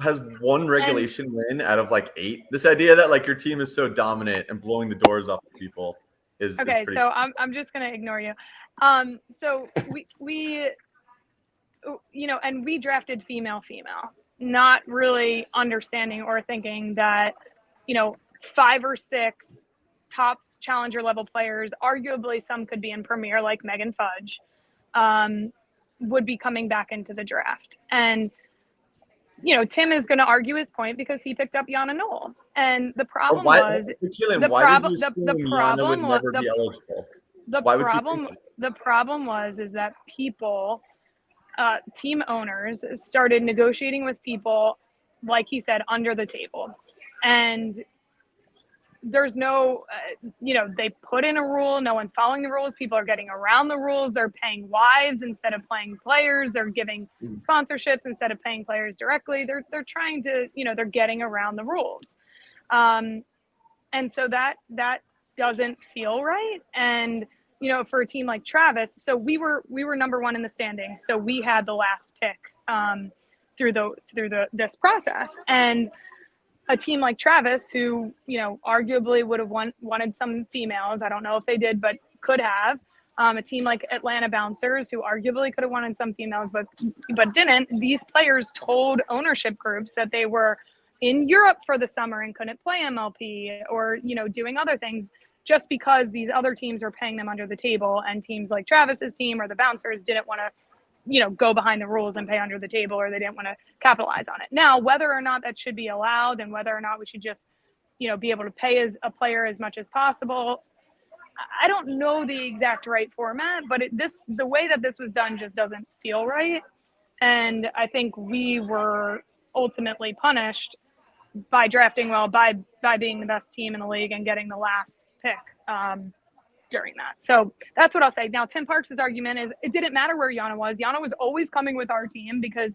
has one regulation win out of like 8. This idea that like your team is so dominant and blowing the doors off of people is okay. Is so I'm just gonna ignore you. So we and we drafted female, not really understanding or thinking that 5 or 6 top challenger level players, arguably some could be in premier like Megan Fudge, would be coming back into the draft. And Tim is going to argue his point because he picked up Yana Knoll, and the problem was the problem was that people, team owners, started negotiating with people, like he said, under the table, and there's no, they put in a rule. No one's following the rules. People are getting around the rules. They're paying wives instead of playing players. They're giving sponsorships instead of paying players directly. They're trying to, they're getting around the rules. And so that doesn't feel right. And, for a team like Travis, so we were number 1 in the standings. So we had the last pick through this process. And a team like Travis, who, arguably would have wanted some females. I don't know if they did, but could have. A team like Atlanta Bouncers, who arguably could have wanted some females, but didn't. These players told ownership groups that they were in Europe for the summer and couldn't play MLP or, doing other things just because these other teams were paying them under the table, and teams like Travis's team or the Bouncers didn't want to go behind the rules and pay under the table, or they didn't want to capitalize on it. Now, whether or not that should be allowed and whether or not we should just, be able to pay as a player as much as possible, I don't know the exact right format, but the way that this was done just doesn't feel right. And I think we were ultimately punished by drafting well, by being the best team in the league and getting the last pick during that. So that's what I'll say. Now, Tim Parks' argument is it didn't matter where Yana was. Yana was always coming with our team because,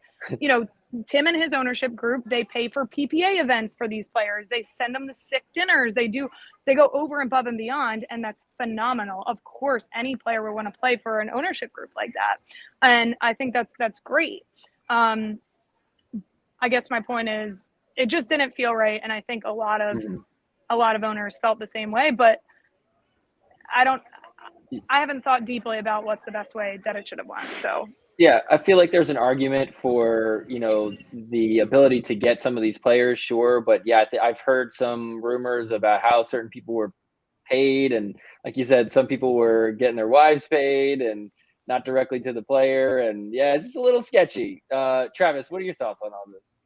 Tim and his ownership group, they pay for PPA events for these players. They send them the sick dinners. They go over and above and beyond, and that's phenomenal. Of course, any player would want to play for an ownership group like that. And I think that's great. I guess my point is it just didn't feel right. And I think a lot of owners felt the same way, but I haven't thought deeply about what's the best way that it should have went. So yeah, I feel like there's an argument for, the ability to get some of these players, sure. But yeah, I've heard some rumors about how certain people were paid. And like you said, some people were getting their wives paid and not directly to the player. And yeah, it's just a little sketchy. Travis, what are your thoughts on all this?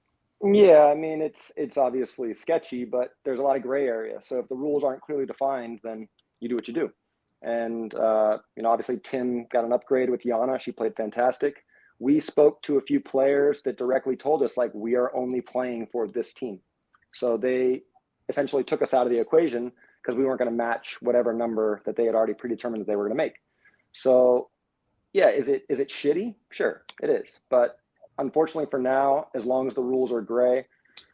Yeah, I mean, it's obviously sketchy, but there's a lot of gray area. So if the rules aren't clearly defined, then you do what you do. And, obviously Tim got an upgrade with Yana. She played fantastic. We spoke to a few players that directly told us, like, we are only playing for this team. So they essentially took us out of the equation because we weren't going to match whatever number that they had already predetermined that they were going to make. So, yeah, is it shitty? Sure, it is. But unfortunately for now, as long as the rules are gray,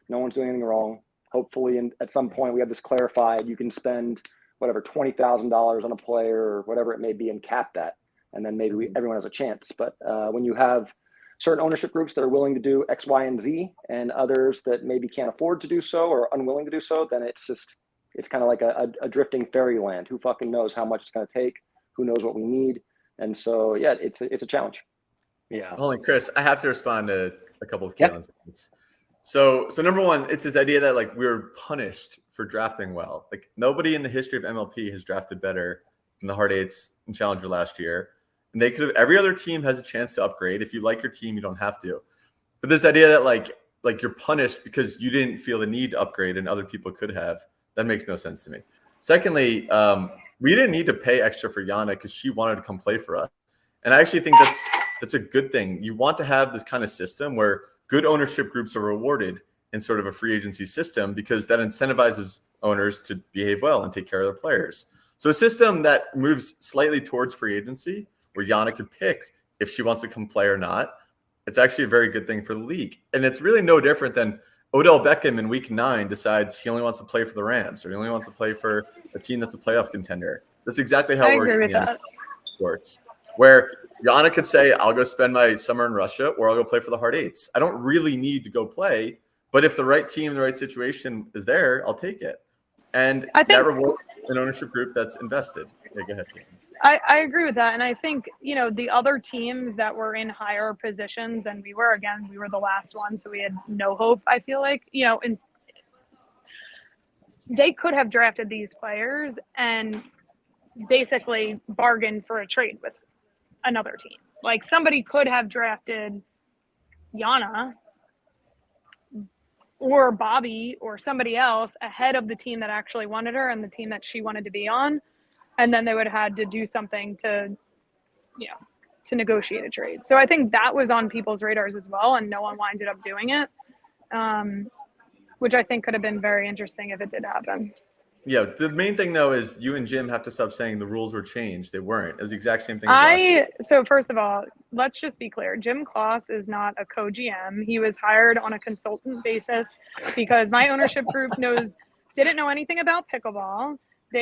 no one's doing anything wrong. Hopefully, at some point we have this clarified. You can spend whatever, $20,000 on a player or whatever it may be and cap that. And then maybe everyone has a chance. But when you have certain ownership groups that are willing to do X, Y, and Z, and others that maybe can't afford to do so or unwilling to do so, then it's kind of like a drifting fairyland. Who fucking knows how much it's going to take? Who knows what we need? And so, yeah, it's a challenge. Yeah. Hold on, Chris, I have to respond to a couple of Kaitlyn's points. So number one, it's this idea that like we were punished for drafting well. Like nobody in the history of MLP has drafted better than the Hard Eights and Challenger last year. And they could have, every other team has a chance to upgrade. If you like your team, you don't have to. But this idea that like you're punished because you didn't feel the need to upgrade and other people could have, that makes no sense to me. Secondly, we didn't need to pay extra for Yana because she wanted to come play for us. And I actually think that's a good thing. You want to have this kind of system where good ownership groups are rewarded in sort of a free agency system because that incentivizes owners to behave well and take care of their players. So a system that moves slightly towards free agency where Yana could pick if she wants to come play or not, it's actually a very good thing for the league. And it's really no different than Odell Beckham in week 9 decides he only wants to play for the Rams or he only wants to play for a team that's a playoff contender. That's exactly how it works in the NFL sports, where Yana could say, I'll go spend my summer in Russia or I'll go play for the Hard Eights. I don't really need to go play, but if the right team, the right situation is there, I'll take it. And that rewards an ownership group that's invested. Yeah, go ahead, Kate. I agree with that. And I think, the other teams that were in higher positions than we were, again, we were the last one, so we had no hope, I feel like, and they could have drafted these players and basically bargained for a trade with another team. Like somebody could have drafted Yana or Bobby or somebody else ahead of the team that actually wanted her and the team that she wanted to be on. And then they would have had to do something to negotiate a trade. So I think that was on people's radars as well. And no one winded up doing it, which I think could have been very interesting if it did happen. Yeah, the main thing though is you and Jim have to stop saying the rules were changed. They weren't. It was the exact same thing as last year. So first of all, let's just be clear. Jim Kloss is not a co-GM. He was hired on a consultant basis because my ownership group didn't know anything about pickleball.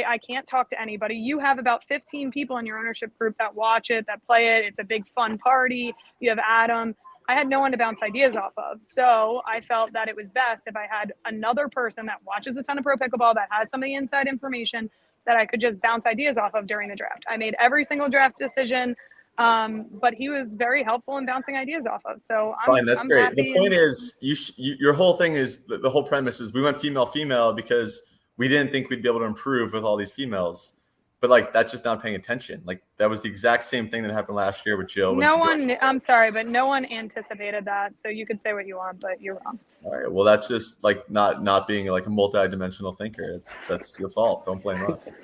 I can't talk to anybody. You have about 15 people in your ownership group that watch it, that play it. It's a big fun party. You have Adam. I had no one to bounce ideas off of. So I felt that it was best if I had another person that watches a ton of pro pickleball, that has some of the inside information that I could just bounce ideas off of during the draft. I made every single draft decision, but he was very helpful in bouncing ideas off of. So Fine, that's I'm great. happy. The point is, your whole thing is the whole premise is we went female because we didn't think we'd be able to improve with all these females. But like that's just not paying attention. Like that was the exact same thing that happened last year with Jill. I'm sorry, but no one anticipated that. So you could say what you want, but you're wrong. All right. Well, that's just like not being like a multi-dimensional thinker. That's your fault. Don't blame us.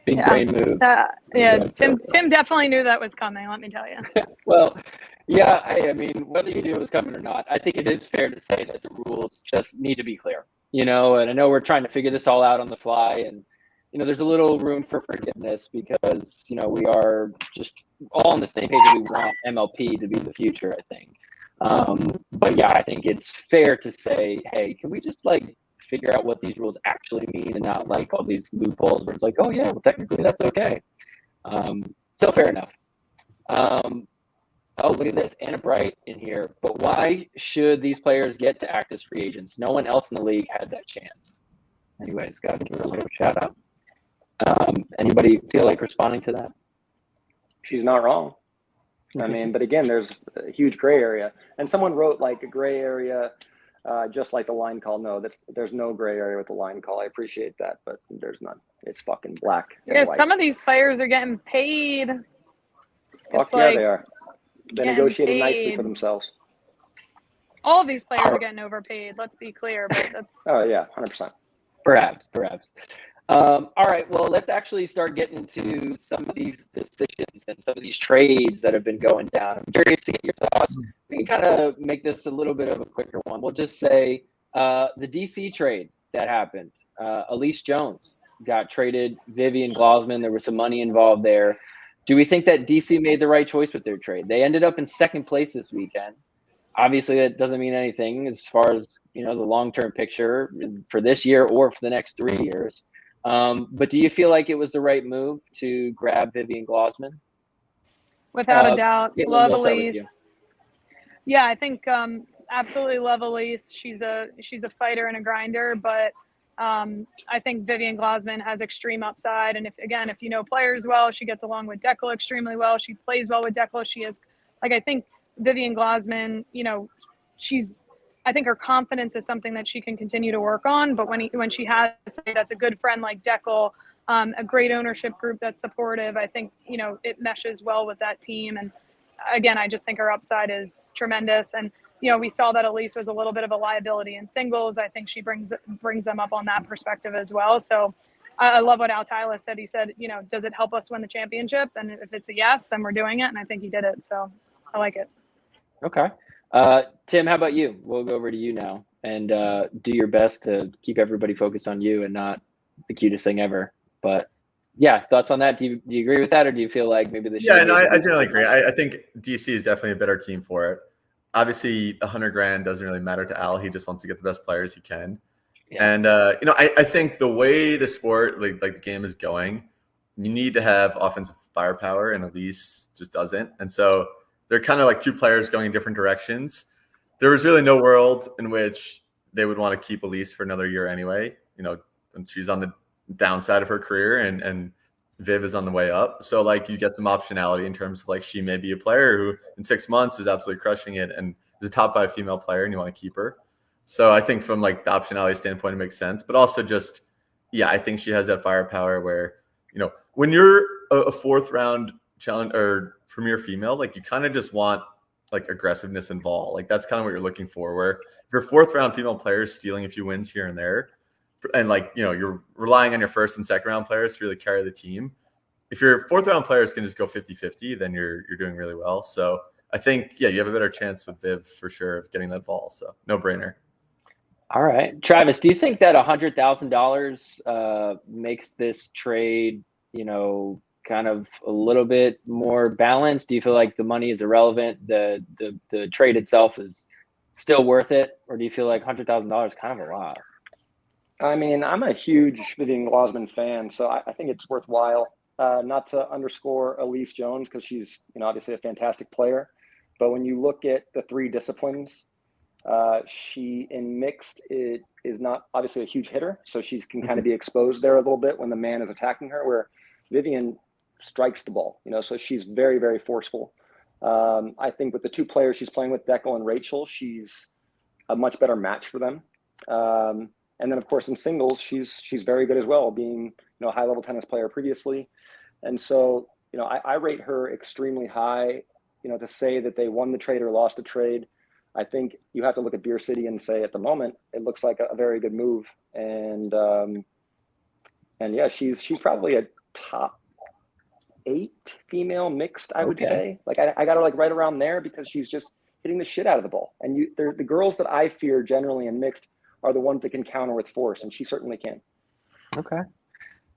Big brain move. Tim definitely knew that was coming. Let me tell you. Well, yeah. I mean, whether you knew it was coming or not, I think it is fair to say that the rules just need to be clear. And I know we're trying to figure this all out on the fly, and there's a little room for forgiveness because, we are just all on the same page that we want MLP to be the future, I think. But yeah, I think it's fair to say, hey, can we just figure out what these rules actually mean and not all these loopholes where it's like, oh yeah, well technically that's okay. So fair enough. Oh, look at this, Anna Bright in here. But why should these players get to act as free agents? No one else in the league had that chance. Anyways, got to give her a little shout out. Anybody feel like responding to that? She's not wrong. I mean, but again, there's a huge gray area. And someone wrote a gray area, just like the line call. No, there's no gray area with the line call. I appreciate that, but there's none. It's fucking black. Yeah, white. Some of these players are getting paid. Fuck yeah, they are. They negotiated nicely for themselves. All of these players are getting overpaid. Let's be clear, but that's. Oh yeah, 100%. Perhaps. All right, well, let's actually start getting into some of these decisions and some of these trades that have been going down. I'm curious to get your thoughts. We can kind of make this a little bit of a quicker one. We'll just say the DC trade that happened. Allyce Jones got traded, Vivian Glozman. There was some money involved there. Do we think that DC made the right choice with their trade? They ended up in second place this weekend. Obviously, that doesn't mean anything as far as the long-term picture for this year or for the next 3 years. But do you feel like it was the right move to grab Vivian Glozman? Without a doubt. Kaitlyn, Love we'll start with you. Allyce. Yeah, I think absolutely love Allyce. She's a fighter and a grinder, but I think Vivian Glozman has extreme upside. And if you know players well, she gets along with Deckel extremely well. She plays well with Deckel. She is I think Vivian Glozman, I think her confidence is something that she can continue to work on. But when she has that's a good friend like Deckel, a great ownership group that's supportive, I think, it meshes well with that team. And again, I just think her upside is tremendous. And, we saw that Allyce was a little bit of a liability in singles. I think she brings them up on that perspective as well. So I love what Al Tyler said. He said, does it help us win the championship? And if it's a yes, then we're doing it. And I think he did it. So I like it. Okay. Tim, how about you? We'll go over to you now and do your best to keep everybody focused on you and not the cutest thing ever. But yeah, thoughts on that? Do you agree with that, or do you feel like maybe this? Yeah, no, I generally agree. I think DC is definitely a better team for it. Obviously, $100,000 doesn't really matter to Al. He just wants to get the best players he can. Yeah. And I think the way the sport, like the game is going, you need to have offensive firepower, and Allyce just doesn't. And so they're kind of like two players going in different directions. There was really no world in which they would want to keep Allyce for another year anyway. And she's on the downside of her career, and Viv is on the way up. So you get some optionality in terms of she may be a player who in 6 months is absolutely crushing it and is a top 5 female player, and you want to keep her. So I think from the optionality standpoint, it makes sense. But also just, I think she has that firepower where, when you're a 4th round challenge or premier female, you kind of just want aggressiveness involved. That's kind of what you're looking for, where if your 4th round female players stealing a few wins here and there, and you're relying on your 1st and 2nd round players to really carry the team. If your 4th round players can just go 50-50, then you're doing really well. So I think, you have a better chance with Viv for sure of getting that fall. So no brainer. All right. Travis, do you think that $100,000 makes this trade, kind of a little bit more balanced? Do you feel like the money is irrelevant? The trade itself is still worth it? Or do you feel like $100,000 is kind of a lot? I mean, I'm a huge Vivian Glozman fan, so I think it's worthwhile. Not to underscore Allyce Jones, because she's obviously a fantastic player. But when you look at the 3 disciplines, she in mixed is not obviously a huge hitter, so she can kind of be exposed there a little bit when the man is attacking her, where Vivian strikes the ball, so she's very, very forceful. I think with the 2 players she's playing with, Deckel and Rachel, she's a much better match for them. And then of course in singles, she's very good as well, being a high level tennis player previously. And so, I rate her extremely high. To say that they won the trade or lost the trade, I think you have to look at Beer City and say at the moment it looks like a very good move. And yeah, she's probably a top 8 female mixed, I would say. Like I got her like right around there because she's just hitting the shit out of the ball. And the girls that I fear generally in mixed are the ones that can counter with force, and she certainly can. Okay,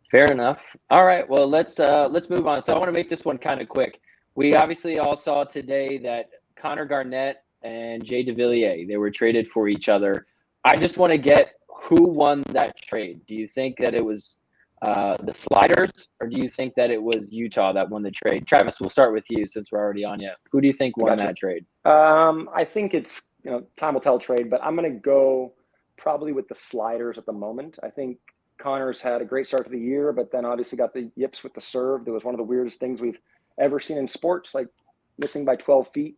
fair enough. All right, well let's move on. So I want to make this one kind of quick. We obviously all saw today that Connor Garnett and Jay Devilliers, they were traded for each other. I just want to get who won that trade. Do you think that it was the Sliders, or do you think that it was Utah that won the trade? Travis, we'll start with you since we're already on you. Who do you think won that trade? I think it's, time will tell trade, but I'm going to go probably with the Sliders at the moment. I think Connor's had a great start to the year, but then obviously got the yips with the serve. That was one of the weirdest things we've ever seen in sports, like missing by 12 feet.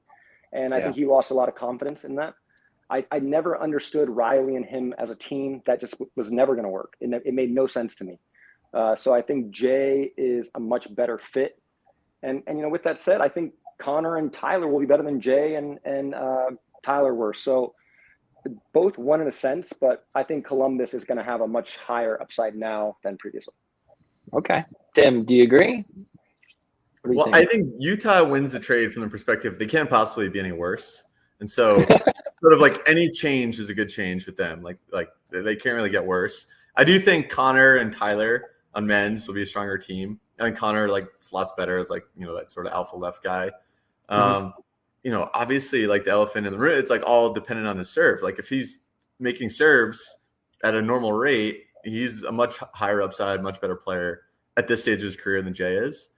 And I think he lost a lot of confidence in that. I never understood Riley and him as a team. That just was never going to work. It made no sense to me. So I think Jay is a much better fit. And with that said, I think Connor and Tyler will be better than Jay and Tyler were. So both won in a sense, but I think Columbus is going to have a much higher upside now than previously. Okay. Tim, do you agree? Well, I think Utah wins the trade from the perspective they can't possibly be any worse. And so sort of like any change is a good change with them. Like they can't really get worse. I do think Connor and Tyler on men's will be a stronger team. And Connor slots better as that sort of alpha left guy. Obviously the elephant in the room, it's all dependent on his serve. If he's making serves at a normal rate, he's a much higher upside, much better player at this stage of his career than Jay is.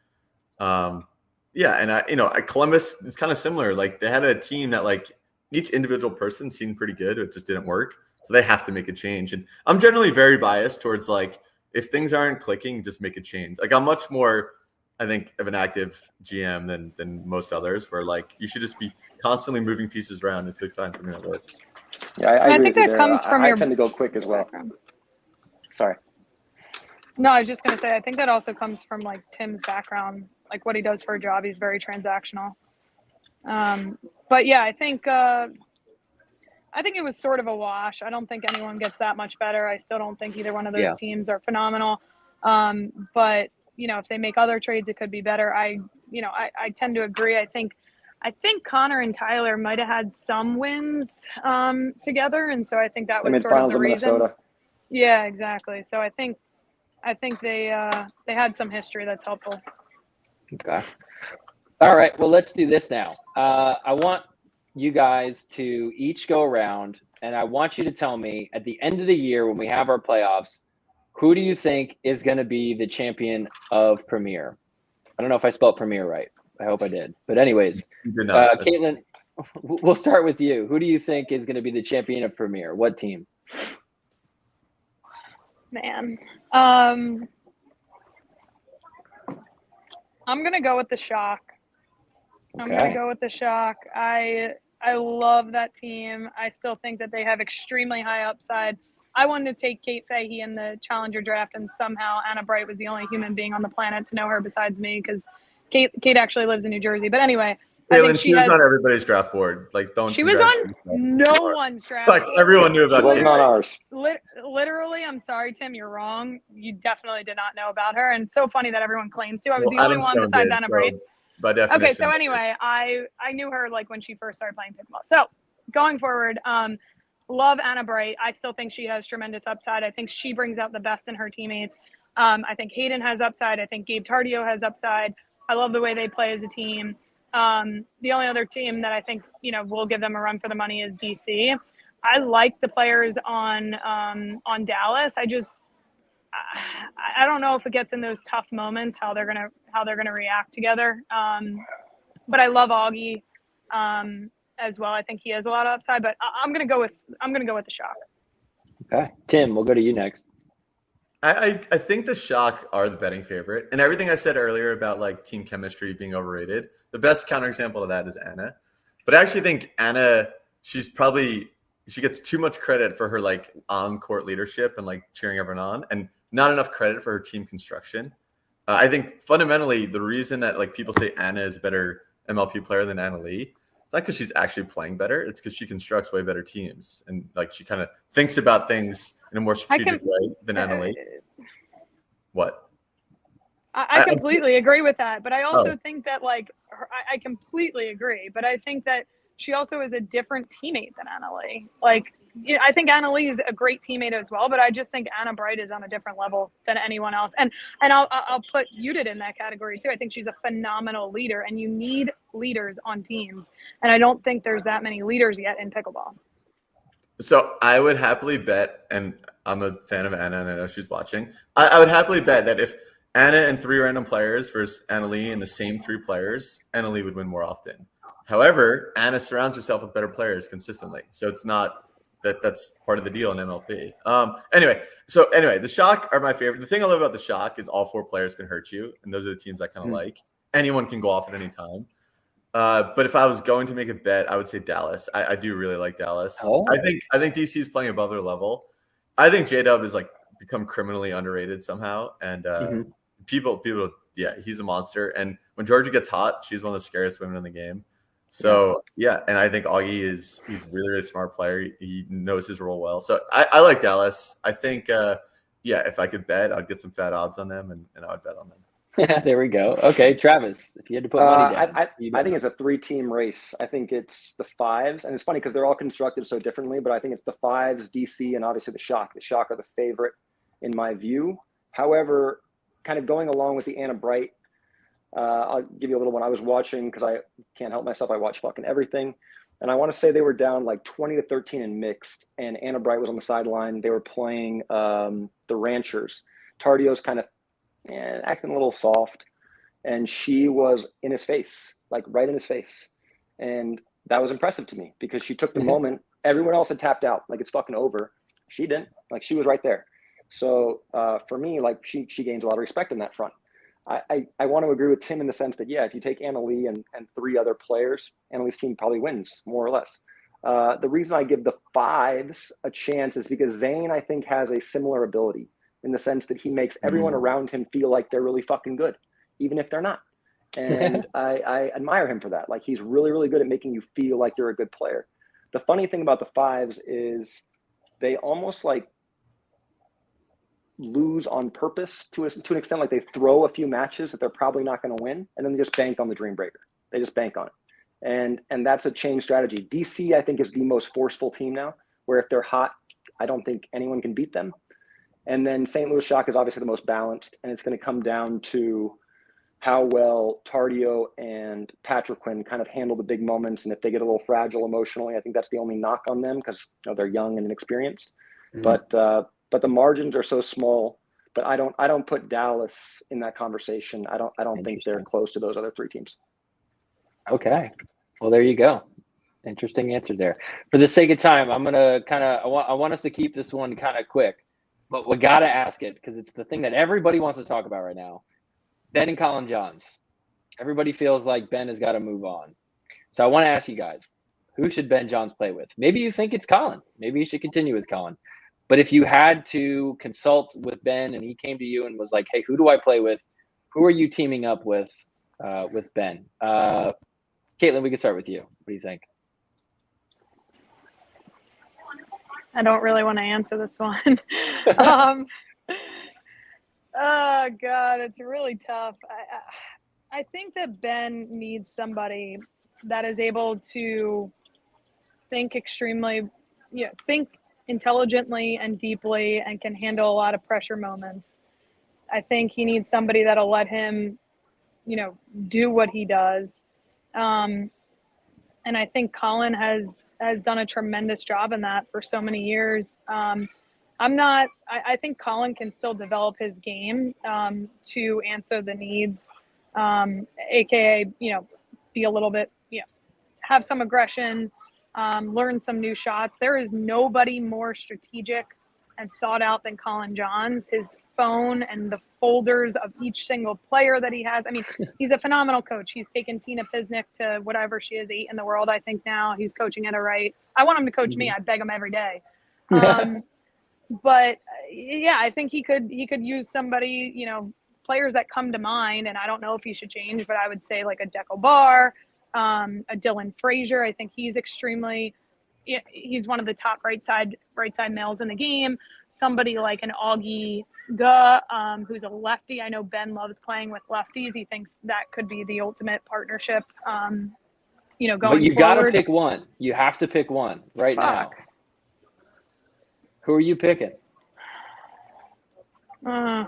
Columbus is kind of similar. They had a team that each individual person seemed pretty good. It just didn't work. So they have to make a change. And I'm generally very biased towards if things aren't clicking, just make a change. I'm much more, I think, of an active GM than most others, where you should just be constantly moving pieces around until you find something that works. Yeah, I agree think with you that there. comes from I your tend to go quick as well. background. Sorry. No, I was just going to say, I think that also comes from Tim's background, what he does for a job. He's very transactional. But yeah, I think it was sort of a wash. I don't think anyone gets that much better. I still don't think either one of those teams are phenomenal. But if they make other trades, it could be better. I tend to agree. I think Connor and Tyler might have had some wins together, and so I think that was sort of the reason. Minnesota. Yeah, exactly. So I think they had some history that's helpful. Okay. All right. Well, let's do this now. I want you guys to each go around, and I want you to tell me at the end of the year when we have our playoffs, who do you think is going to be the champion of Premier? I don't know if I spelled Premier right. I hope I did. But anyways, Kaitlyn, we'll start with you. Who do you think is going to be the champion of Premier? What team? Man. I'm going to go with the Shock. I'm going to go with the Shock. I love that team. I still think that they have extremely high upside. I wanted to take Kate Fahey in the Challenger draft, and somehow Anna Bright was the only human being on the planet to know her besides me, because Kate actually lives in New Jersey. But anyway, I think she was on everybody's draft board. She was on no one's draft board. Everyone knew about Kate. It wasn't on ours. Literally, I'm sorry, Tim, you're wrong. You definitely did not know about her, and it's so funny that everyone claims to. I was the only one besides Anna Bright. By definition. Okay, so anyway, I knew her when she first started playing pickleball. So going forward, love Anna Bright. I still think she has tremendous upside. I think she brings out the best in her teammates. I think Hayden has upside. I think Gabe Tardio has upside. I love the way they play as a team. The only other team that I think will give them a run for the money is DC. I like the players on Dallas. I don't know if it gets in those tough moments how they're gonna react together. But I love Augie. as well. I think he has a lot of upside, but I'm gonna go with the Shock. Okay, Tim, we'll go to you next. I think the Shock are the betting favorite, and everything I said earlier about like team chemistry being overrated. The best counterexample to that is Anna, but I actually think Anna, she gets too much credit for her like on court leadership and like cheering everyone on, and not enough credit for her team construction. I think fundamentally the reason that like people say Anna is a better MLP player than Anna Leigh, it's not because she's actually playing better. It's because she constructs way better teams, and like she kind of thinks about things in a more strategic way than Anna Leigh. What? I completely agree with that, but I also think that like I completely agree, but I think that she also is a different teammate than Anna Leigh. Like, I think Anna Leigh is a great teammate as well, but I just think Anna Bright is on a different level than anyone else. And I'll put Judith in that category too. I think she's a phenomenal leader, and you need leaders on teams. And I don't think there's that many leaders yet in pickleball. So I would happily bet, and I'm a fan of Anna, and I know she's watching. I would happily bet that if Anna and 3 random players versus Anna Leigh and the same 3 players, Anna Leigh would win more often. However, Anna surrounds herself with better players consistently. So it's not that's part of the deal in MLP. Anyway, the Shock are my favorite. The thing I love about the Shock is all 4 players can hurt you, and those are the teams I kind of like. Anyone can go off at any time. But if I was going to make a bet, I would say Dallas. I do really like Dallas. Oh. I think DC is playing above their level. I think J-Dub has like become criminally underrated somehow, and people, yeah, he's a monster. And when Georgia gets hot, she's one of the scariest women in the game. So yeah, and I think Augie he's really, really smart player. He knows his role well. So I like Dallas. I think if I could bet, I'd get some fat odds on them, and I would bet on them. There we go. Okay, Travis, if you had to put money down. I think it's a 3-team race. I think it's the Fives, and it's funny because they're all constructed so differently, but I think it's the Fives, DC, and obviously the Shock. The Shock are the favorite in my view. However, kind of going along with the Anna Bright, I'll give you a little one. I was watching, because I can't help myself, I watch fucking everything. And I want to say they were down like 20-13 in mixed, and Anna Bright was on the sideline. They were playing the Ranchers. Tardio's kind of acting a little soft, and she was in his face, like right in his face. And that was impressive to me because she took the moment. Everyone else had tapped out, like it's fucking over. She didn't, like she was right there. So for me, like she gains a lot of respect in that front. I want to agree with Tim in the sense that, yeah, if you take Anna Leigh and 3 other players, Anna Leigh's team probably wins, more or less. The reason I give the Fives a chance is because Zane, I think, has a similar ability in the sense that he makes everyone around him feel like they're really fucking good, even if they're not. And I admire him for that. Like, he's really, really good at making you feel like you're a good player. The funny thing about the Fives is they almost like lose on purpose to an extent. Like, they throw a few matches that they're probably not going to win, and then they just bank on the Dream Breaker. They just bank on it. And that's a change strategy. DC, I think, is the most forceful team now, where if they're hot, I don't think anyone can beat them. And then St. Louis Shock is obviously the most balanced, and it's going to come down to how well Tardio and Patrick Quinn kind of handle the big moments. And if they get a little fragile emotionally, I think that's the only knock on them, because they're young and inexperienced. But the margins are so small. But I don't put Dallas in that conversation. I don't think they're close to those other 3 teams. Okay, well, there you go. Interesting answer there. For the sake of time, I'm gonna I want us to keep this one kind of quick, but we gotta ask it because it's the thing that everybody wants to talk about right now. Ben and Colin Johns. Everybody feels like Ben has got to move on. So I want to ask you guys, who should Ben Johns play with? Maybe you think it's Colin. Maybe you should continue with Colin. But if you had to consult with Ben and he came to you and was like, hey, who do I play with? Who are you teaming up with Ben? Kaitlyn, we can start with you. What do you think? I don't really want to answer this one. Oh God, it's really tough. I think that Ben needs somebody that is able to think intelligently and deeply and can handle a lot of pressure moments. I think he needs somebody that'll let him, do what he does. And I think Colin has done a tremendous job in that for so many years. I think Colin can still develop his game to answer the needs, AKA, be a little bit, have some aggression, learn some new shots. There is nobody more strategic and thought out than Colin Johns. His phone and the folders of each single player that he has. I mean, he's a phenomenal coach. He's taken Tina Pisnick to whatever she is, 8 in the world, I think now. He's coaching at a right. I want him to coach me. I beg him every day. But yeah, I think he could use somebody, you know, players that come to mind, and I don't know if he should change, but I would say like a Deco Bar, a Dylan Frazier. I think he's he's one of the top right side males in the game. Somebody like an Augie Guh, who's a lefty. I know Ben loves playing with lefties. He thinks that could be the ultimate partnership, you know, going But you forward. got to pick one. You have to pick one right now. Who are you picking? I'm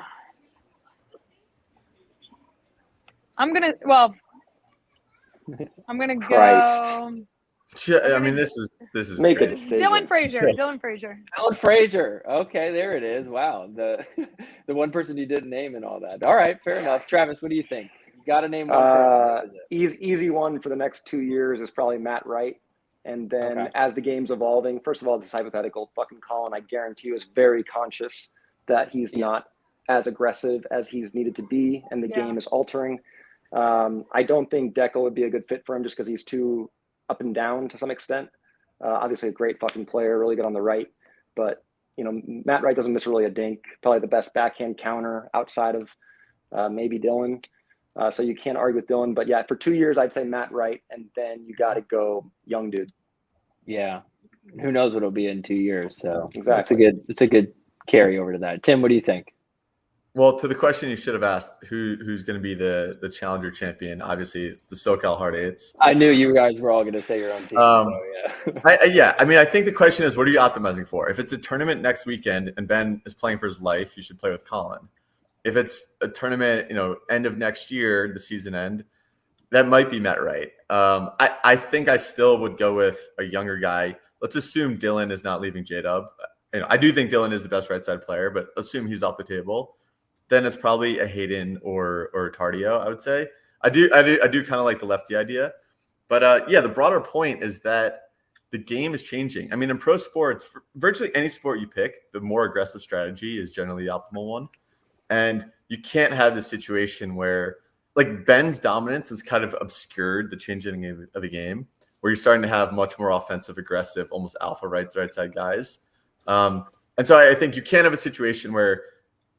gonna go. Yeah, I mean, this is Make a crazy. decision. Dylan Frazier. Dylan Frazier. Okay, there it is. Wow, the one person you didn't name and all that. All right, fair enough. Travis, what do you think? You got to name one person. Easy one for the next 2 years is probably Matt Wright. And then as the game's evolving, first of all, this hypothetical, fucking Colin, I guarantee you, is very conscious that he's not as aggressive as he's needed to be, and the game is altering. I don't think Deco would be a good fit for him just because he's too up and down to some extent. Obviously a great fucking player, really good on the right. But, you know, Matt Wright doesn't miss really a dink. Probably the best backhand counter outside of maybe Dylan. So you can't argue with Dylan. But, yeah, for 2 years, I'd say Matt Wright, and then you got to go young dude. Yeah. Who knows what it'll be in 2 years. So exactly. It's a good carry over to that. Tim, what do you think? Well, to the question you should have asked, who's going to be the challenger champion? Obviously, it's the SoCal Hard Eights. I knew you guys were all going to say your own team. I mean, I think the question is, what are you optimizing for? If it's a tournament next weekend and Ben is playing for his life, you should play with Colin. If it's a tournament, you know, end of next year, the season end, that might be Matt Wright. I think I still would go with a younger guy. Let's assume Dylan is not leaving J-Dub. You know, I do think Dylan is the best right side player, but assume he's off the table. Then it's probably a Hayden or Tardio, I would say. I do kind of like the lefty idea. But the broader point is that the game is changing. I mean, in pro sports, for virtually any sport you pick, the more aggressive strategy is generally the optimal one. And you can't have the situation where, like, Ben's dominance has kind of obscured the changing of the game, where you're starting to have much more offensive, aggressive, almost alpha right side guys. And so I think you can't have a situation where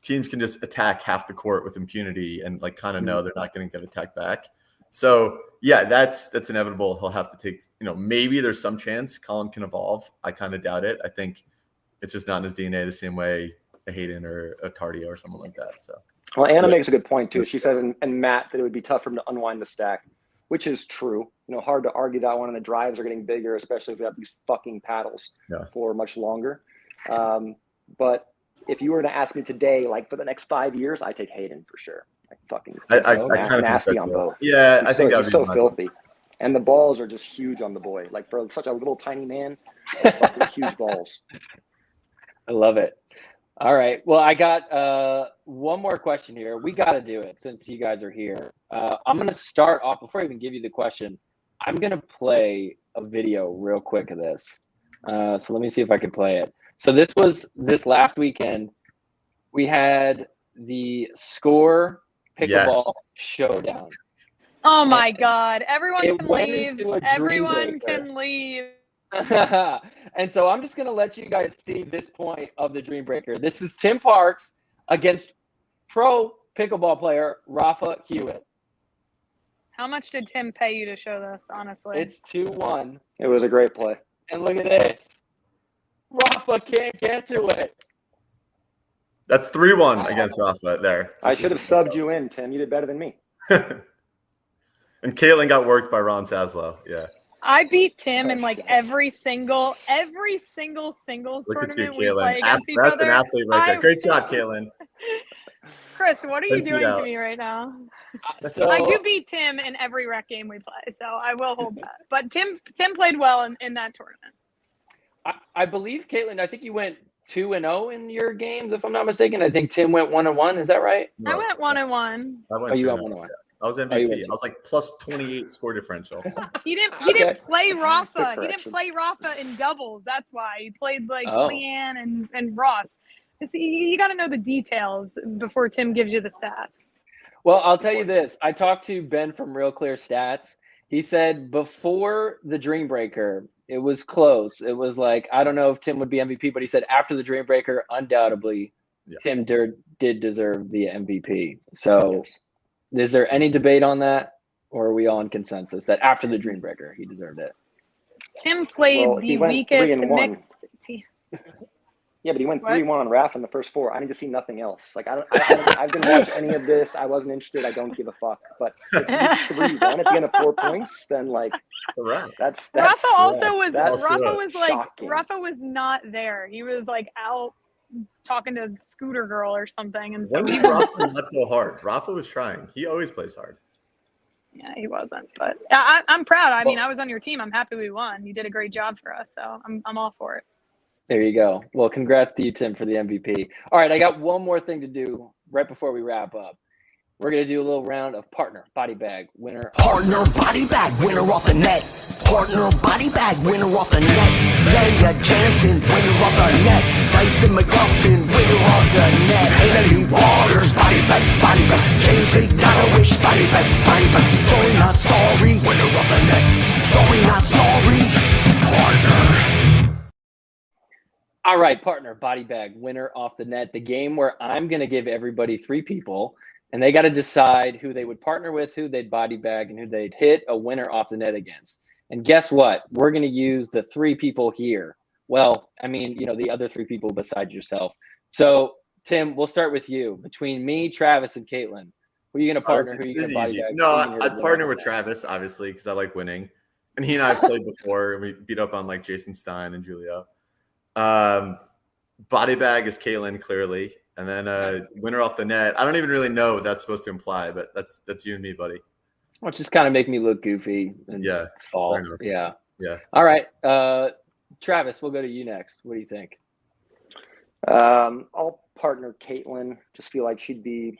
teams can just attack half the court with impunity and like kind of know they're not going to get attacked back. So yeah, that's inevitable. He'll have to take, you know, maybe there's some chance Colin can evolve. I kind of doubt it. I think it's just not in his DNA the same way a Hayden or a Tardio or someone like that. So well, Anna makes a good point too. She says, and Matt, that it would be tough for him to unwind the stack, which is true. You know, hard to argue that one. And the drives are getting bigger, especially if we have these fucking paddles for much longer. But if you were to ask me today, like for the next 5 years, I take Hayden for sure. Like fucking I kind of nasty on both. Yeah, I think he's so filthy. And the balls are just huge on the boy. Like for such a little tiny man, fucking huge balls. I love it. All right. Well, I got one more question here. We got to do it since you guys are here. I'm going to start off, before I even give you the question, I'm going to play a video real quick of this. So let me see if I can play it. So this was this last weekend. We had the Score Pickleball Showdown. Oh my God! Everyone It can went leave. into a Everyone dream can leave. And so I'm just going to let you guys see this point of the Dream Breaker. This is Tim Parks against pro pickleball player Rafa Hewitt. How much did Tim pay you to show this, honestly? It's 2-1. It was a great play. And look at this. Rafa can't get to it. That's 3-1 against Rafa there. I should have subbed you in, Tim. You did better than me. And Kaitlyn got worked by Ron Saslow. Yeah. I beat Tim in like every single singles Look at you, tournament we play Kaitlyn. against each That's other. an athlete right there. Great shot, Kaitlyn. Chris, what are you 10 feet doing out. to me right now? So I do beat Tim in every rec game we play, so I will hold that. But Tim played well in that tournament. I believe, Kaitlyn, I think you went 2-0 in your games, if I'm not mistaken. I think Tim went 1-1. Is that right? I went 1-1. I went Oh, you 2-0. went 1-1. I was MVP. I was like plus 28 score differential. He didn't play Rafa. He didn't play Rafa in doubles. That's why he played like Leanne and Ross. See, you got to know the details before Tim gives you the stats. Well, I'll tell you this. I talked to Ben from Real Clear Stats. He said before the Dream Breaker, it was close. It was like, I don't know if Tim would be MVP, but he said after the Dream Breaker, undoubtedly, Tim did deserve the MVP. So is there any debate on that, or are we all in consensus that after the Dream Breaker, he deserved it? Tim played the weakest mixed team. Yeah, but he went 3-1 on Raf in the first 4. I need to see nothing else. Like I didn't watch any of this. I wasn't interested. I don't give a fuck. But if he's 3-1 at the end of 4 points, then like that's Rafa also was shocking. Rafa was not there. He was like out talking to Scooter Girl or something. And so when did Rafa not go hard? Rafa was trying. He always plays hard. Yeah, he wasn't. But I'm proud. I mean, I was on your team. I'm happy we won. You did a great job for us. So I'm all for it. There you go. Well, congrats to you, Tim, for the MVP. All right, I got one more thing to do right before we wrap up. We're going to do a little round of partner body bag winner. Partner body bag winner off the net. Partner body bag winner off the net. Leia Jansen winner off the net. Tyson McGuffin winner off the net. Haley Waters body bag. James Ignatovich body bag. Sorry not sorry winner off the net. Sorry not sorry. Partner. All right, partner body bag winner off the net. The game where I'm going to give everybody 3 people, and they got to decide who they would partner with, who they'd body bag, and who they'd hit a winner off the net against. And guess what? We're going to use the 3 people here. Well, I mean, the other 3 people besides yourself. So, Tim, we'll start with you. Between me, Travis, and Caitlin, who are you going to partner? Who are you going to body bag? No, I'd partner with Travis, obviously, because I like winning. And he and I have played before, and we beat up on like Jason Stein and Julio. Body bag is Kaitlyn, clearly, and then winner off the net. I don't even really know what that's supposed to imply, but that's you and me, buddy. Well, just kind of make me look goofy and fall. Yeah. All right, Travis, we'll go to you next. What do you think? I'll partner Kaitlyn. Just feel like she'd be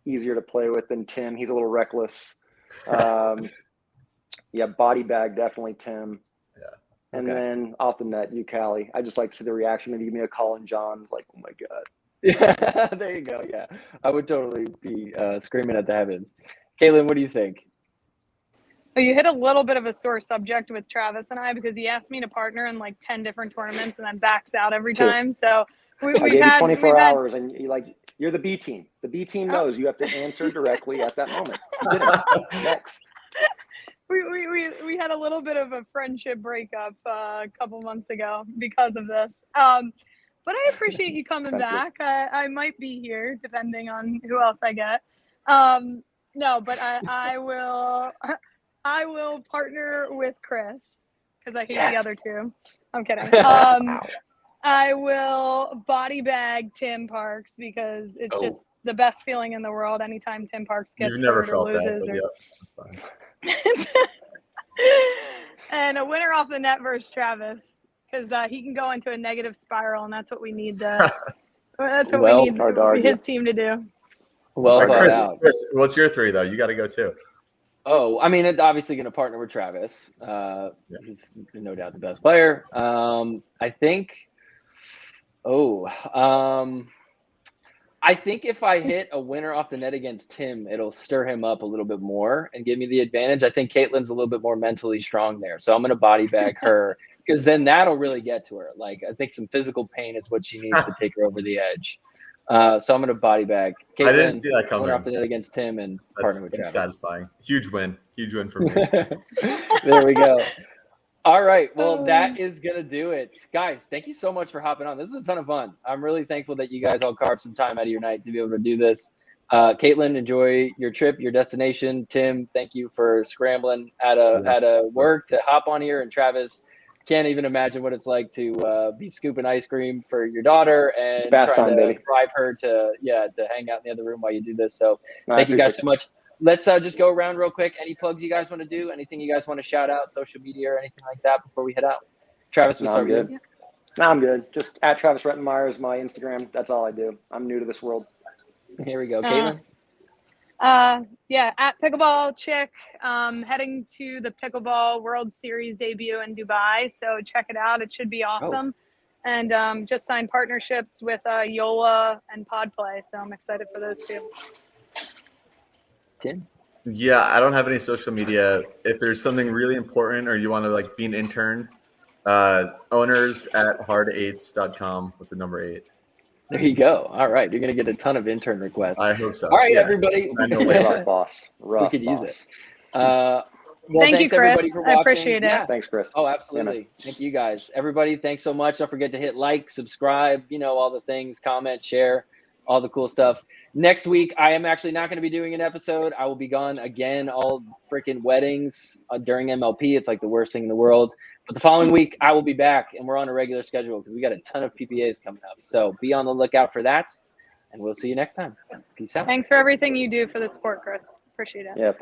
easier to play with than Tim. He's a little reckless. Body bag definitely Tim. And then off the net, you, Callie. I just like to see the reaction. Maybe give me a call and John, like, oh my God. Yeah, there you go. Yeah, I would totally be screaming at the heavens. Kaitlyn, what do you think? Well, you hit a little bit of a sore subject with Travis and I because he asked me to partner in like 10 different tournaments and then backs out every time. So I gave you 24 hours and you're the B team. The B team knows you have to answer directly at that moment. You didn't. Next. We had a little bit of a friendship breakup a couple months ago because of this. But I appreciate you coming back. I might be here depending on who else I get. No, but I will partner with Chris because I hate the other 2. I'm kidding. I will body bag Tim Parks because it's just the best feeling in the world anytime Tim Parks gets hurt or loses. And a winner off the net versus Travis because he can go into a negative spiral, and that's what we need. That's what we need his team to do. Well, Chris, what's your 3 though? You got to go too. Oh, I mean, it's obviously going to partner with Travis. He's no doubt the best player. I think. I think if I hit a winner off the net against Tim, it'll stir him up a little bit more and give me the advantage. I think Kaitlyn's a little bit more mentally strong there. So I'm going to body bag her because then that'll really get to her. Like, I think some physical pain is what she needs to take her over the edge. So I'm going to body bag Kaitlyn. I didn't see that coming. Winner off the net against Tim and partner with Travis. Satisfying. Huge win for me. There we go. All right. Well, that is going to do it. Guys, thank you so much for hopping on. This was a ton of fun. I'm really thankful that you guys all carved some time out of your night to be able to do this. Kaitlyn, enjoy your trip, your destination. Tim, thank you for scrambling out of work to hop on here. And Travis, can't even imagine what it's like to be scooping ice cream for your daughter and trying to drive her to hang out in the other room while you do this. So thank you guys so much. Let's just go around real quick. Any plugs you guys want to do? Anything you guys want to shout out, social media or anything like that before we head out? Travis, we'll start with you. No, I'm good. Just at Travis Rettenmaier is my Instagram. That's all I do. I'm new to this world. Here we go. Kaitlyn? Yeah, at Pickleball Chick, heading to the Pickleball World Series debut in Dubai. So check it out. It should be awesome. And just signed partnerships with Yola and Podplay. So I'm excited for those two. Tim? Yeah, I don't have any social media. If there's something really important or you want to like be an intern, owners at hard8s.com with the number 8. There you go. All right. You're going to get a ton of intern requests. I hope so. All right, Yeah. everybody. Rough boss. We could use it. Well, Thank you, thanks everybody Chris. for I watching. appreciate it. Yeah. Thanks, Chris. Oh, absolutely. Thank you guys. Everybody, thanks so much. Don't forget to hit like, subscribe, all the things, comment, share, all the cool stuff. Next week, I am actually not going to be doing an episode. I will be gone again, all freaking weddings during MLP. It's like the worst thing in the world. But the following week, I will be back, and we're on a regular schedule because we got a ton of PPAs coming up. So be on the lookout for that, and we'll see you next time. Peace out. Thanks for everything you do for the sport, Chris. Appreciate it. Yeah.